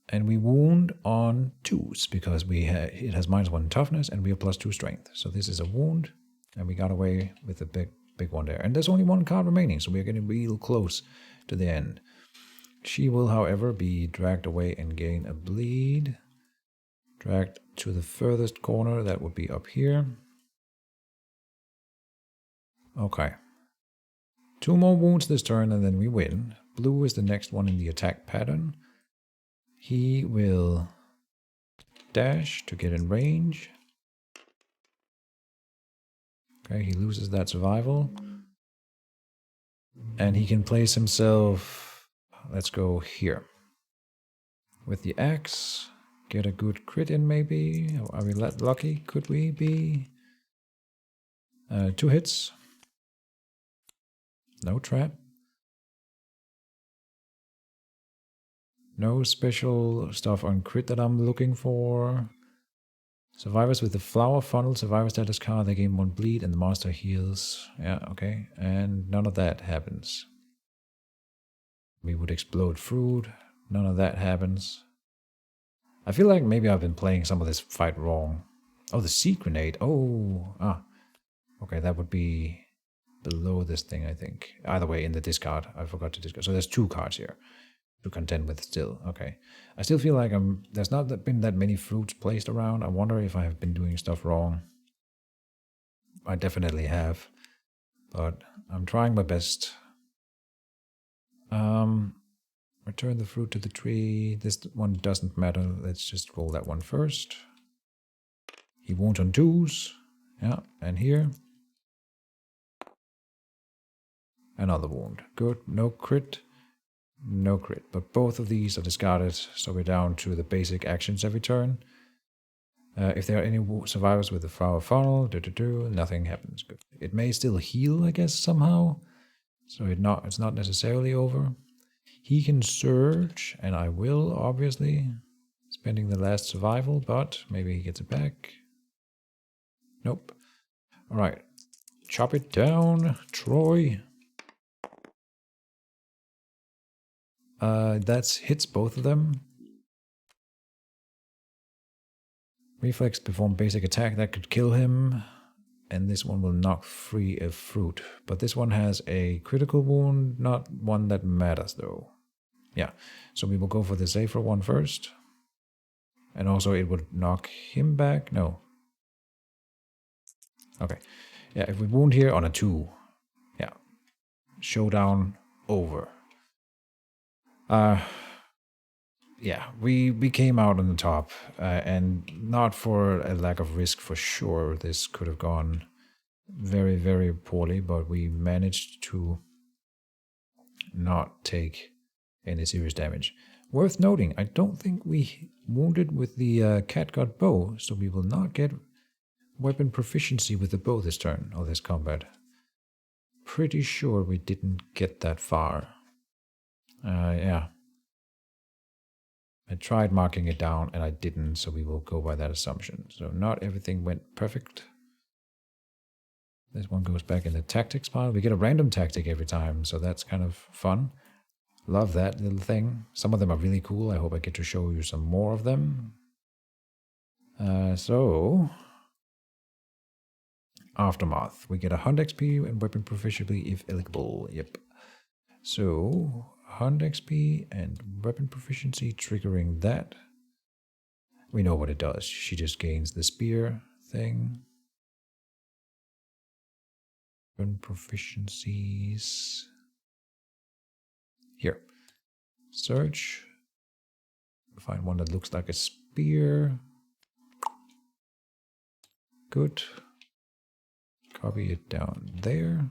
And we wound on 2s because it has -1 toughness, and we have +2 strength. So this is a wound, and we got away with a big one there. And there's only 1 card remaining, so we're getting real close to the end. She will, however, be dragged away and gain a bleed. Dragged to the furthest corner, that would be up here. Okay. 2 more wounds this turn, and then we win. Blue is the next one in the attack pattern. He will dash to get in range. Okay, he loses that survival. And he can place himself, let's go here. With the axe, get a good crit in maybe. Are we lucky? Could we be? 2 hits. No trap. No special stuff on crit that I'm looking for. Survivors with the flower funnel, survivor status card, they gain 1 bleed and the monster heals. Yeah, okay. And none of that happens. We would explode fruit. None of that happens. I feel like maybe I've been playing some of this fight wrong. Oh, the seed grenade. Oh, okay, that would be below this thing, I think. Either way, in the discard. I forgot to discard. So there's 2 cards here to contend with still. Okay. I still feel like there's not been that many fruits placed around. I wonder if I have been doing stuff wrong. I definitely have. But I'm trying my best. Return the fruit to the tree. This one doesn't matter. Let's just roll that one first. He wounds on 2s. Yeah, and here. Another wound. Good. No crit. No crit. But both of these are discarded, so we're down to the basic actions every turn. If there are any survivors with the flower funnel, nothing happens. Good. It may still heal, I guess, somehow. So it's not necessarily over. He can surge, and I will, obviously. Spending the last survival, but maybe he gets it back. Nope. Alright. Chop it down, Troy. That hits both of them. Reflex, perform basic attack, that could kill him. and this one will knock free a fruit. But this one has a critical wound, not one that matters though. Yeah, so we will go for the safer one first. And also it would knock him back. No. Okay. Yeah, if we wound here on a 2. Yeah. Showdown over. Yeah, we came out on the top, and not for a lack of risk for sure. This could have gone very, very poorly, but we managed to not take any serious damage. Worth noting, I don't think we wounded with the catgut bow, so we will not get weapon proficiency with the bow this turn, or this combat. Pretty sure we didn't get that far. Yeah. I tried marking it down and I didn't, so we will go by that assumption. So not everything went perfect. This one goes back in the tactics pile. We get a random tactic every time, so that's kind of fun. Love that little thing. Some of them are really cool. I hope I get to show you some more of them. So Aftermath. We get a hunt XP and weapon proficiency if eligible. Yep. So hunt XP and weapon proficiency triggering that. We know what it does. She just gains the spear thing. Weapon proficiencies. Here. Search. Find one that looks like a spear. Good. Copy it down there.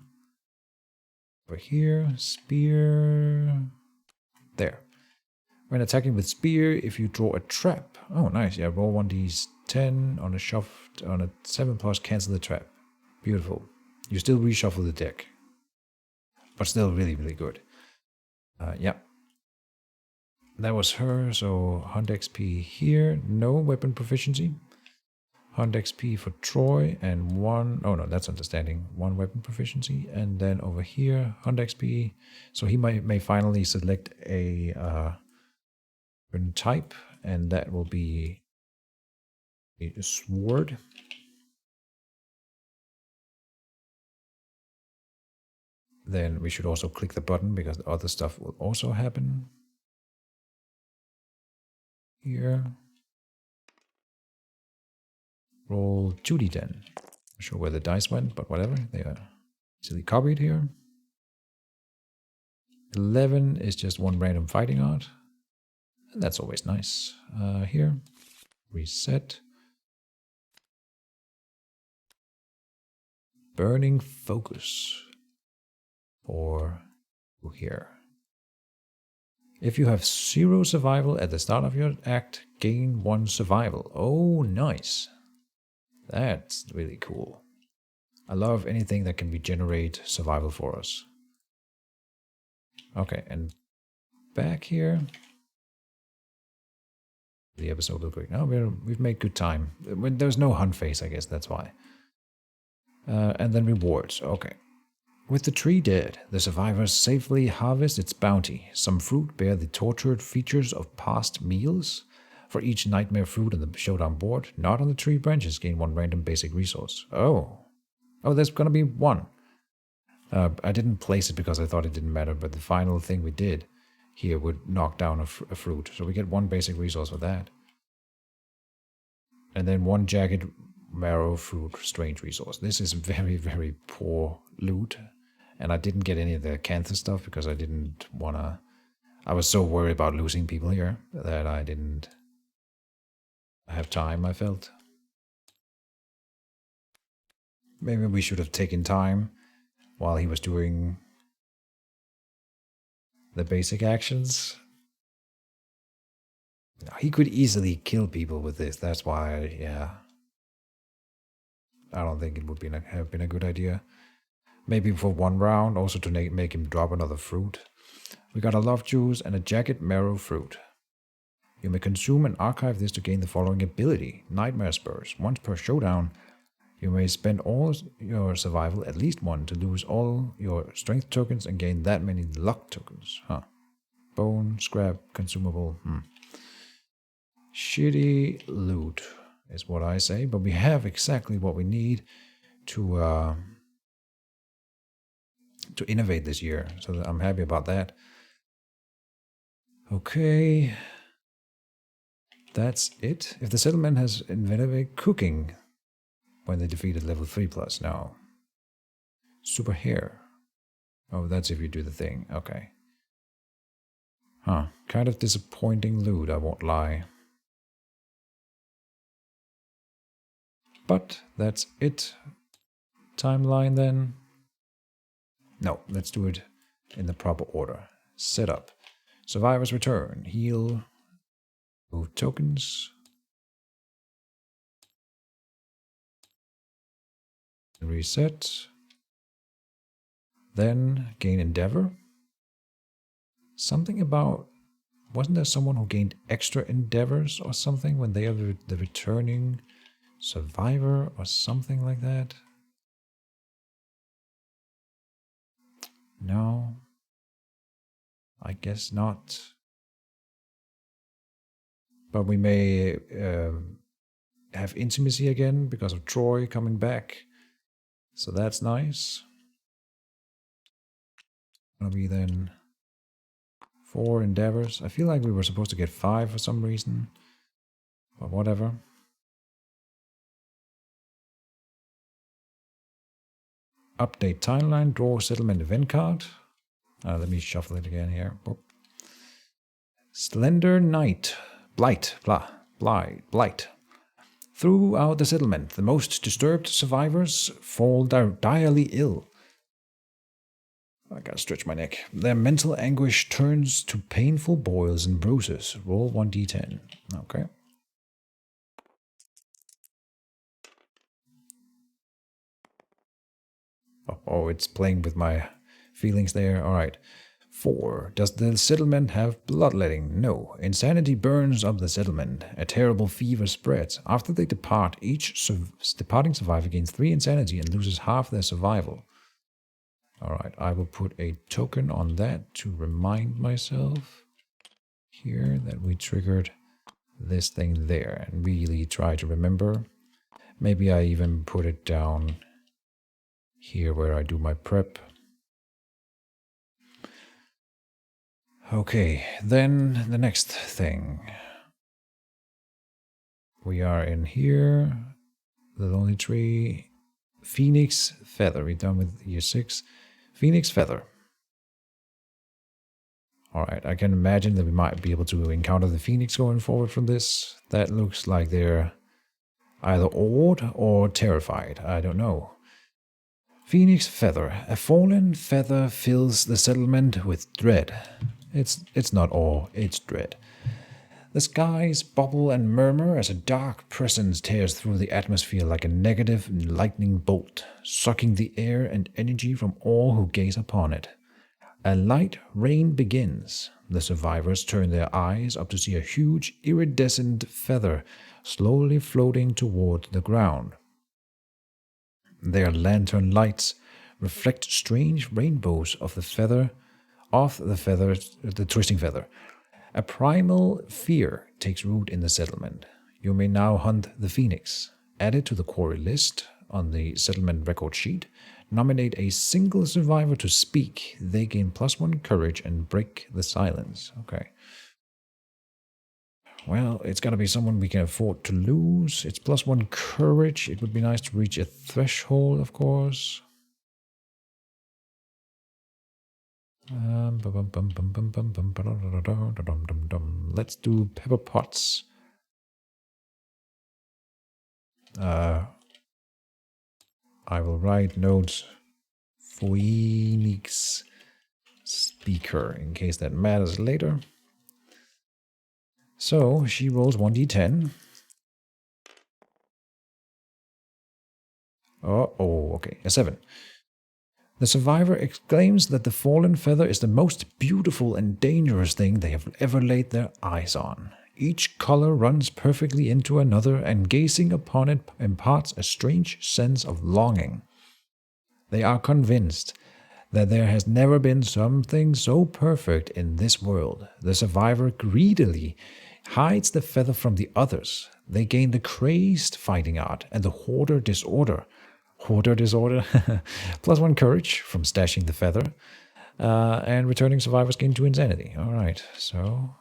Over here. Spear. There. When attacking with spear, if you draw a trap. Oh, nice. Yeah, roll 1d10 on a shuffle on a 7+, cancel the trap. Beautiful. You still reshuffle the deck. But still really, really good. Yeah. That was her, so Hunt XP here. No weapon proficiency. Hunt XP for Troy and 1... Oh no, that's understanding. 1 weapon proficiency. And then over here, Hunt XP. So he may finally select a type, and that will be a sword. Then we should also click the button because the other stuff will also happen. Here. Roll 2d10. Not sure where the dice went, but whatever. They are easily copied here. 11 is just 1 random fighting art. And that's always nice. Here. Reset. Burning Focus. Or here. If you have 0 survival at the start of your act, gain 1 survival. Oh, nice. That's really cool. I love anything that can regenerate survival for us. Okay, and back here. The episode will quick. No, we've made good time. There's no hunt phase, I guess that's why. And then rewards. Okay. With the tree dead, the survivors safely harvest its bounty. Some fruit bear the tortured features of past meals. For each nightmare fruit on the showdown board, not on the tree branches, gain 1 random basic resource. Oh, there's gonna be 1. I didn't place it because I thought it didn't matter, but the final thing we did here would knock down a fruit. So we get 1 basic resource for that. And then 1 jagged marrow fruit strange resource. This is very, very poor loot. And I didn't get any of the Cantha stuff because I didn't want to... I was so worried about losing people here that I didn't have time, I felt. Maybe we should have taken time while he was doing the basic actions. He could easily kill people with this. That's why, yeah. I don't think it would have been a good idea. Maybe for 1 round, also to make him drop another fruit. We got a love juice and a jagged marrow fruit. You may consume and archive this to gain the following ability. Nightmare Spurs. Once per showdown, you may spend all your survival, at least 1, to lose all your strength tokens and gain that many luck tokens. Huh. Bone, scrap, consumable. Shitty loot is what I say, but we have exactly what we need. to innovate this year. So I'm happy about that. Okay. That's it. If the settlement has invented cooking when they defeated level 3+. No. Super hair. Oh, that's if you do the thing. Okay. Huh. Kind of disappointing loot, I won't lie. But that's it. Timeline then. No, let's do it in the proper order. Setup. Survivors return. Heal. Move tokens. Reset. Then gain endeavor. Something about... Wasn't there someone who gained extra endeavors or something when they are the returning survivor or something like that? No. I guess not. But we may have intimacy again because of Troy coming back. So that's nice. Gonna be then 4 endeavors. I feel like we were supposed to get 5 for some reason. But whatever. Update timeline. Draw settlement event card. Let me shuffle it again here. Boop. Slender Night. Blight. Blight. Throughout the settlement, the most disturbed survivors fall direly ill. I gotta stretch my neck. Their mental anguish turns to painful boils and bruises. Roll 1d10. Okay. Oh, it's playing with my feelings there. Alright. 4. Does the settlement have bloodletting? No. Insanity burns up the settlement. A terrible fever spreads. After they depart, each departing survivor gains 3 insanity and loses half their survival. Alright, I will put a token on that to remind myself here that we triggered this thing there and really try to remember. Maybe I even put it down here where I do my prep. Okay, then the next thing. We are in here. The Lonely Tree. Phoenix Feather. We're done with year 6. Phoenix Feather. Alright, I can imagine that we might be able to encounter the Phoenix going forward from this. That looks like they're either awed or terrified. I don't know. Phoenix Feather. A fallen feather fills the settlement with dread. It's not awe, it's dread. The skies bubble and murmur as a dark presence tears through the atmosphere like a negative lightning bolt, sucking the air and energy from all who gaze upon it. A light rain begins. The survivors turn their eyes up to see a huge iridescent feather slowly floating toward the ground. Their lantern lights reflect strange rainbows of the twisting feather. A primal fear takes root in the settlement. You may now hunt the Phoenix. Add it to the quarry list on the settlement record sheet. Nominate a single survivor to speak. They gain +1 courage and break the silence. Okay. Well, it's gotta be someone we can afford to lose. It's +1 courage. It would be nice to reach a threshold, of course. Let's do Pepper Potts. I will write notes Phoenix Speaker in case that matters later. So she rolls 1d10. Okay, a 7. The survivor exclaims that the fallen feather is the most beautiful and dangerous thing they have ever laid their eyes on. Each color runs perfectly into another, and gazing upon it imparts a strange sense of longing. They are convinced that there has never been something so perfect in this world. The survivor greedily hides the feather from the others. They gain the crazed fighting art and the hoarder disorder. Hoarder disorder. +1 courage from stashing the feather. And returning survivors gain 2 insanity. Alright, so.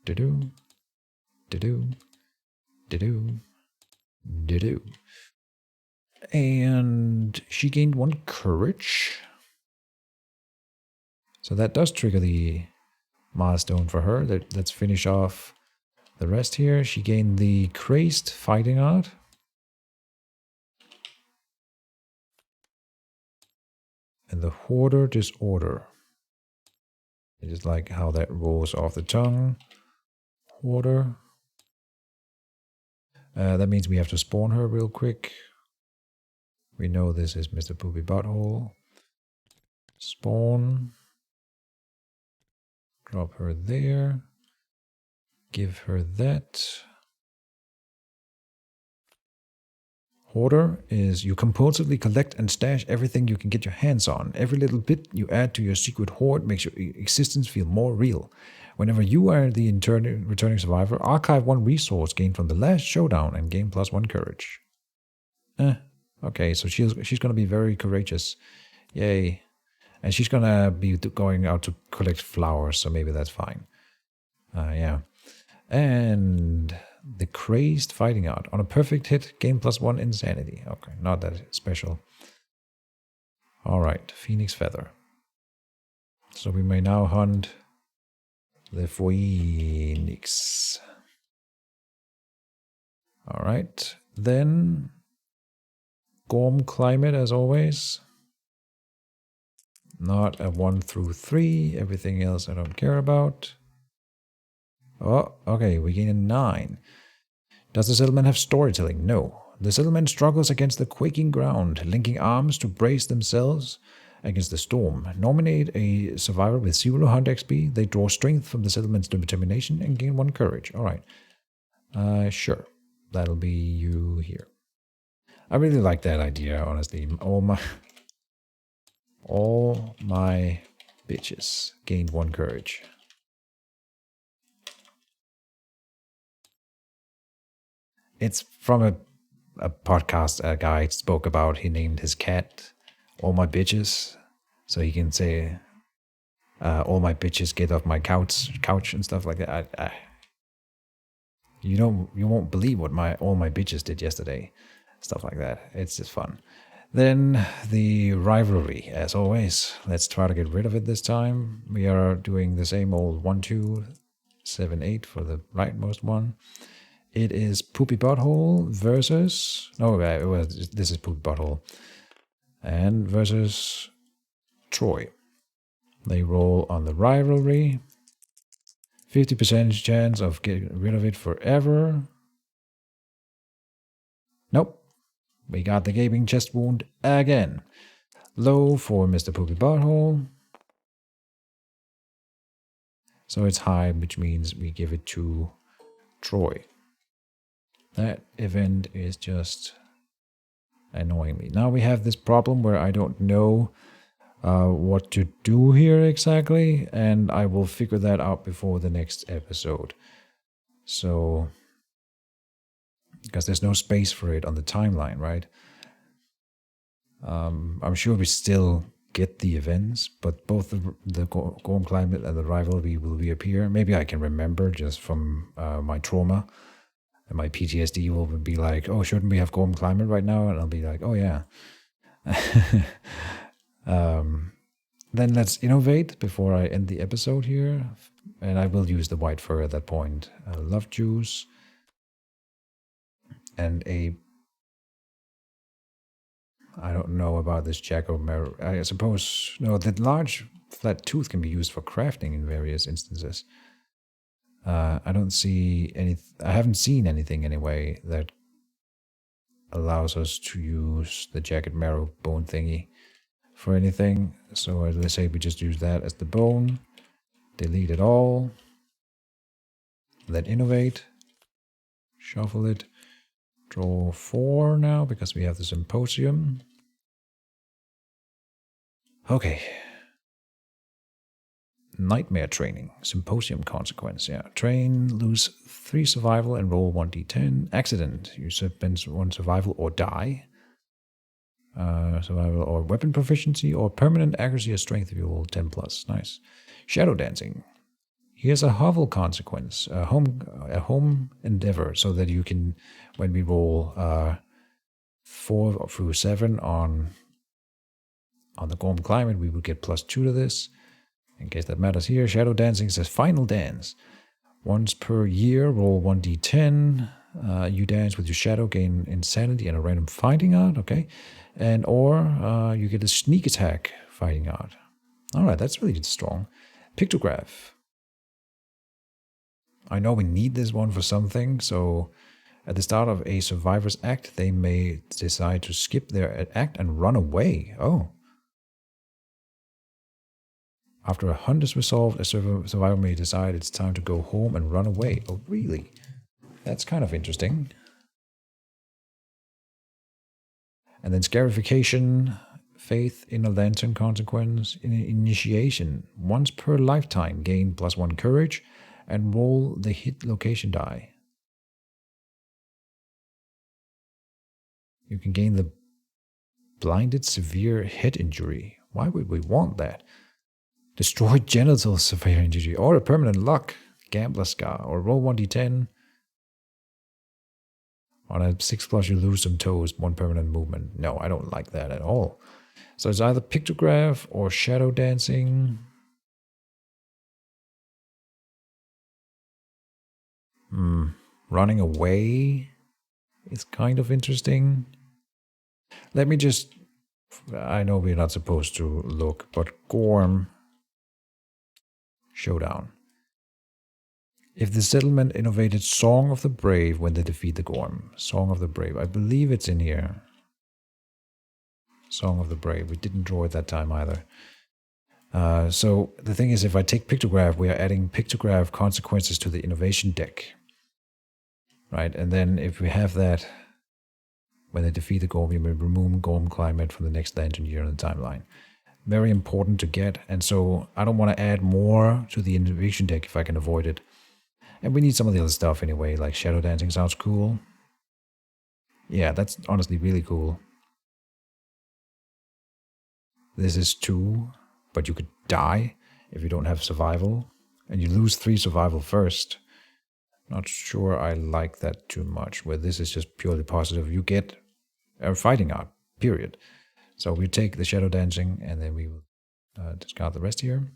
Do-do. Do-do. Do-do. Do-do. And she gained 1 courage. So that does trigger the milestone for her. Let's finish off the rest here. She gained the crazed fighting art. And the hoarder disorder. It is like how that rolls off the tongue. Hoarder. That means we have to spawn her real quick. We know this is Mr. Poopy Butthole. Spawn. Drop her there. Give her that. Hoarder is you compulsively collect and stash everything you can get your hands on. Every little bit you add to your secret hoard makes your existence feel more real. Whenever you are the returning survivor, archive 1 resource gained from the last showdown and gain +1 courage. Okay, so she's going to be very courageous. Yay. And she's going to be going out to collect flowers, so maybe that's fine. Yeah. And the crazed fighting art. On a perfect hit, gain +1 insanity. Okay, not that special. Alright, Phoenix Feather. So we may now hunt the Phoenix. Alright, then Gorm Climate as always. Not a 1 through 3. Everything else I don't care about. Oh, okay, we gain a 9. Does the settlement have storytelling? No. The settlement struggles against the quaking ground, linking arms to brace themselves against the storm. Nominate a survivor with 0 hunt XP. They draw strength from the settlement's determination and gain 1 courage. Alright. Sure. That'll be you here. I really like that idea, honestly. All my bitches gained 1 courage. It's from a podcast a guy spoke about. He named his cat All My Bitches. So he can say, all my bitches get off my couch and stuff like that. You won't believe what all my bitches did yesterday. Stuff like that. It's just fun. Then the rivalry, as always. Let's try to get rid of it this time. We are doing the same old 1, 2, 7, 8 for the rightmost one. It is Poopy Butthole versus... No, this is Poopy Butthole. And versus Troy. They roll on the rivalry. 50% chance of getting rid of it forever. Nope. We got the gaping chest wound again. Low for Mr. Poopy Butthole. So it's high, which means we give it to Troy. That event is just annoying me. Now we have this problem where I don't know what to do here exactly, and I will figure that out before the next episode. So, because there's no space for it on the timeline, right? I'm sure we still get the events, but both the Gorm Climate and the rivalry will reappear. Maybe I can remember just from my trauma. And my PTSD will be like, oh, shouldn't we have Gorm Climate right now? And I'll be like, oh, yeah. Then let's innovate before I end the episode here. And I will use the white fur at that point. Love juice. And I don't know about this jack-o'-lantern. I suppose... No, that large flat tooth can be used for crafting in various instances. I don't see any. I haven't seen anything anyway that allows us to use the jagged marrow bone thingy for anything. So let's say we just use that as the bone. Delete it all. Then innovate. Shuffle it. Draw 4 now because we have the symposium. Okay. Nightmare training. Symposium consequence. Yeah. Train, lose 3 survival and roll 1d10. Accident. You spend 1 survival or die. Survival or weapon proficiency or permanent accuracy or strength if you roll 10 plus. Nice. Shadow dancing. Here's a hovel consequence, a home endeavor, so that you can, when we roll 4 through 7 on the Gorm climate, we will get +2 to this. In case that matters here, shadow dancing says final dance. Once per year, roll 1d10. You dance with your shadow, gain insanity and a random fighting art, okay? And or you get a sneak attack fighting art. Alright, that's really strong. Pictograph. I know we need this one for something, so at the start of a survivor's act, they may decide to skip their act and run away. Oh. After a hunt is resolved, a survivor may decide it's time to go home and run away. Oh, really? That's kind of interesting. And then scarification, faith in a lantern consequence, initiation. Once per lifetime, gain +1 courage and roll the hit location die. You can gain the blinded severe head injury. Why would we want that? Destroyed genital severe injury or a permanent luck, gambler scar, or roll 1d10. On a 6+, you lose some toes, 1 permanent movement. No, I don't like that at all. So it's either pictograph or shadow dancing. Running away is kind of interesting. Let me just... I know we're not supposed to look, but Gorm Showdown. If the settlement innovated Song of the Brave when they defeat the Gorm. Song of the Brave. I believe it's in here. Song of the Brave. We didn't draw it that time either. So the thing is, if I take pictograph, we are adding pictograph consequences to the innovation deck. Right? And then if we have that, when they defeat the Gorm, you may remove Gorm climate from the next lantern year on the timeline. Very important to get. And so I don't want to add more to the innovation deck if I can avoid it. And we need some of the other stuff anyway, like shadow dancing sounds cool. Yeah, that's honestly really cool. This is 2, but you could die if you don't have survival. And you lose 3 survival first. Not sure I like that too much, where this is just purely positive. You get a fighting art, period. So we take the shadow dancing, and then we will discard the rest here.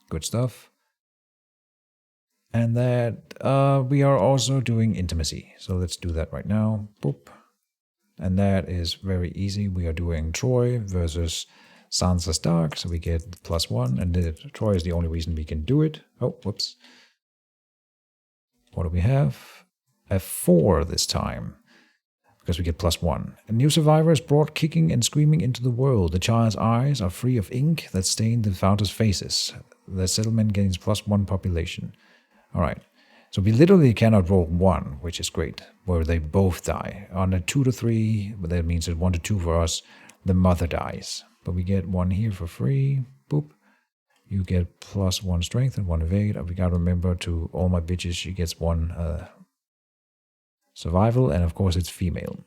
Good stuff. And that we are also doing intimacy. So let's do that right now. Boop. And that is very easy. We are doing Troy versus Sansa Stark. So we get +1. And Troy is the only reason we can do it. Oh, whoops. What do we have? A 4 this time. Because we get +1. A new survivor is brought kicking and screaming into the world. The child's eyes are free of ink that stained the founders' faces. The settlement gains +1 population. Alright. So we literally cannot roll 1, which is great, where they both die. On a 2 to 3, but that means that 1 to 2 for us, the mother dies. But we get 1 here for free. Boop. You get +1 strength and 1 evade. We gotta remember to all my bitches, she gets 1 survival, and of course it's female.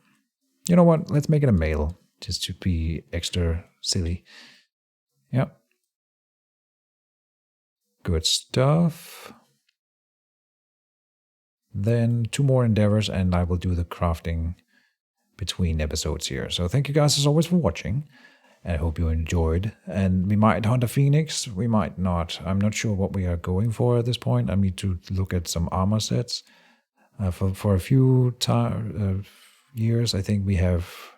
You know what? Let's make it a male, just to be extra silly. Yep. Good stuff. Then 2 more endeavors, and I will do the crafting between episodes here. So thank you guys as always for watching. I hope you enjoyed. And we might hunt a phoenix, we might not. I'm not sure what we are going for at this point. I need to look at some armor sets. For a few years, I think we have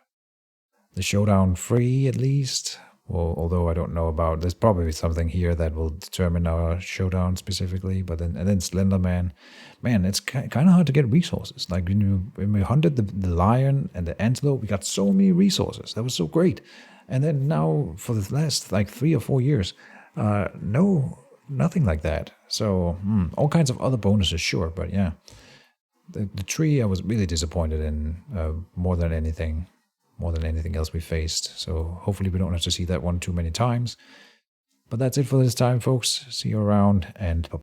the showdown free at least. Well, although I don't know about, there's probably something here that will determine our showdown specifically. But then Slender Man, it's kind of hard to get resources. Like when we hunted the lion and the antelope, we got so many resources. That was so great. And then now for the last like 3 or 4 years, nothing like that. So all kinds of other bonuses, sure, but yeah. The tree I was really disappointed in more than anything else we faced. So hopefully we don't have to see that one too many times. But that's it for this time, folks. See you around, and bye.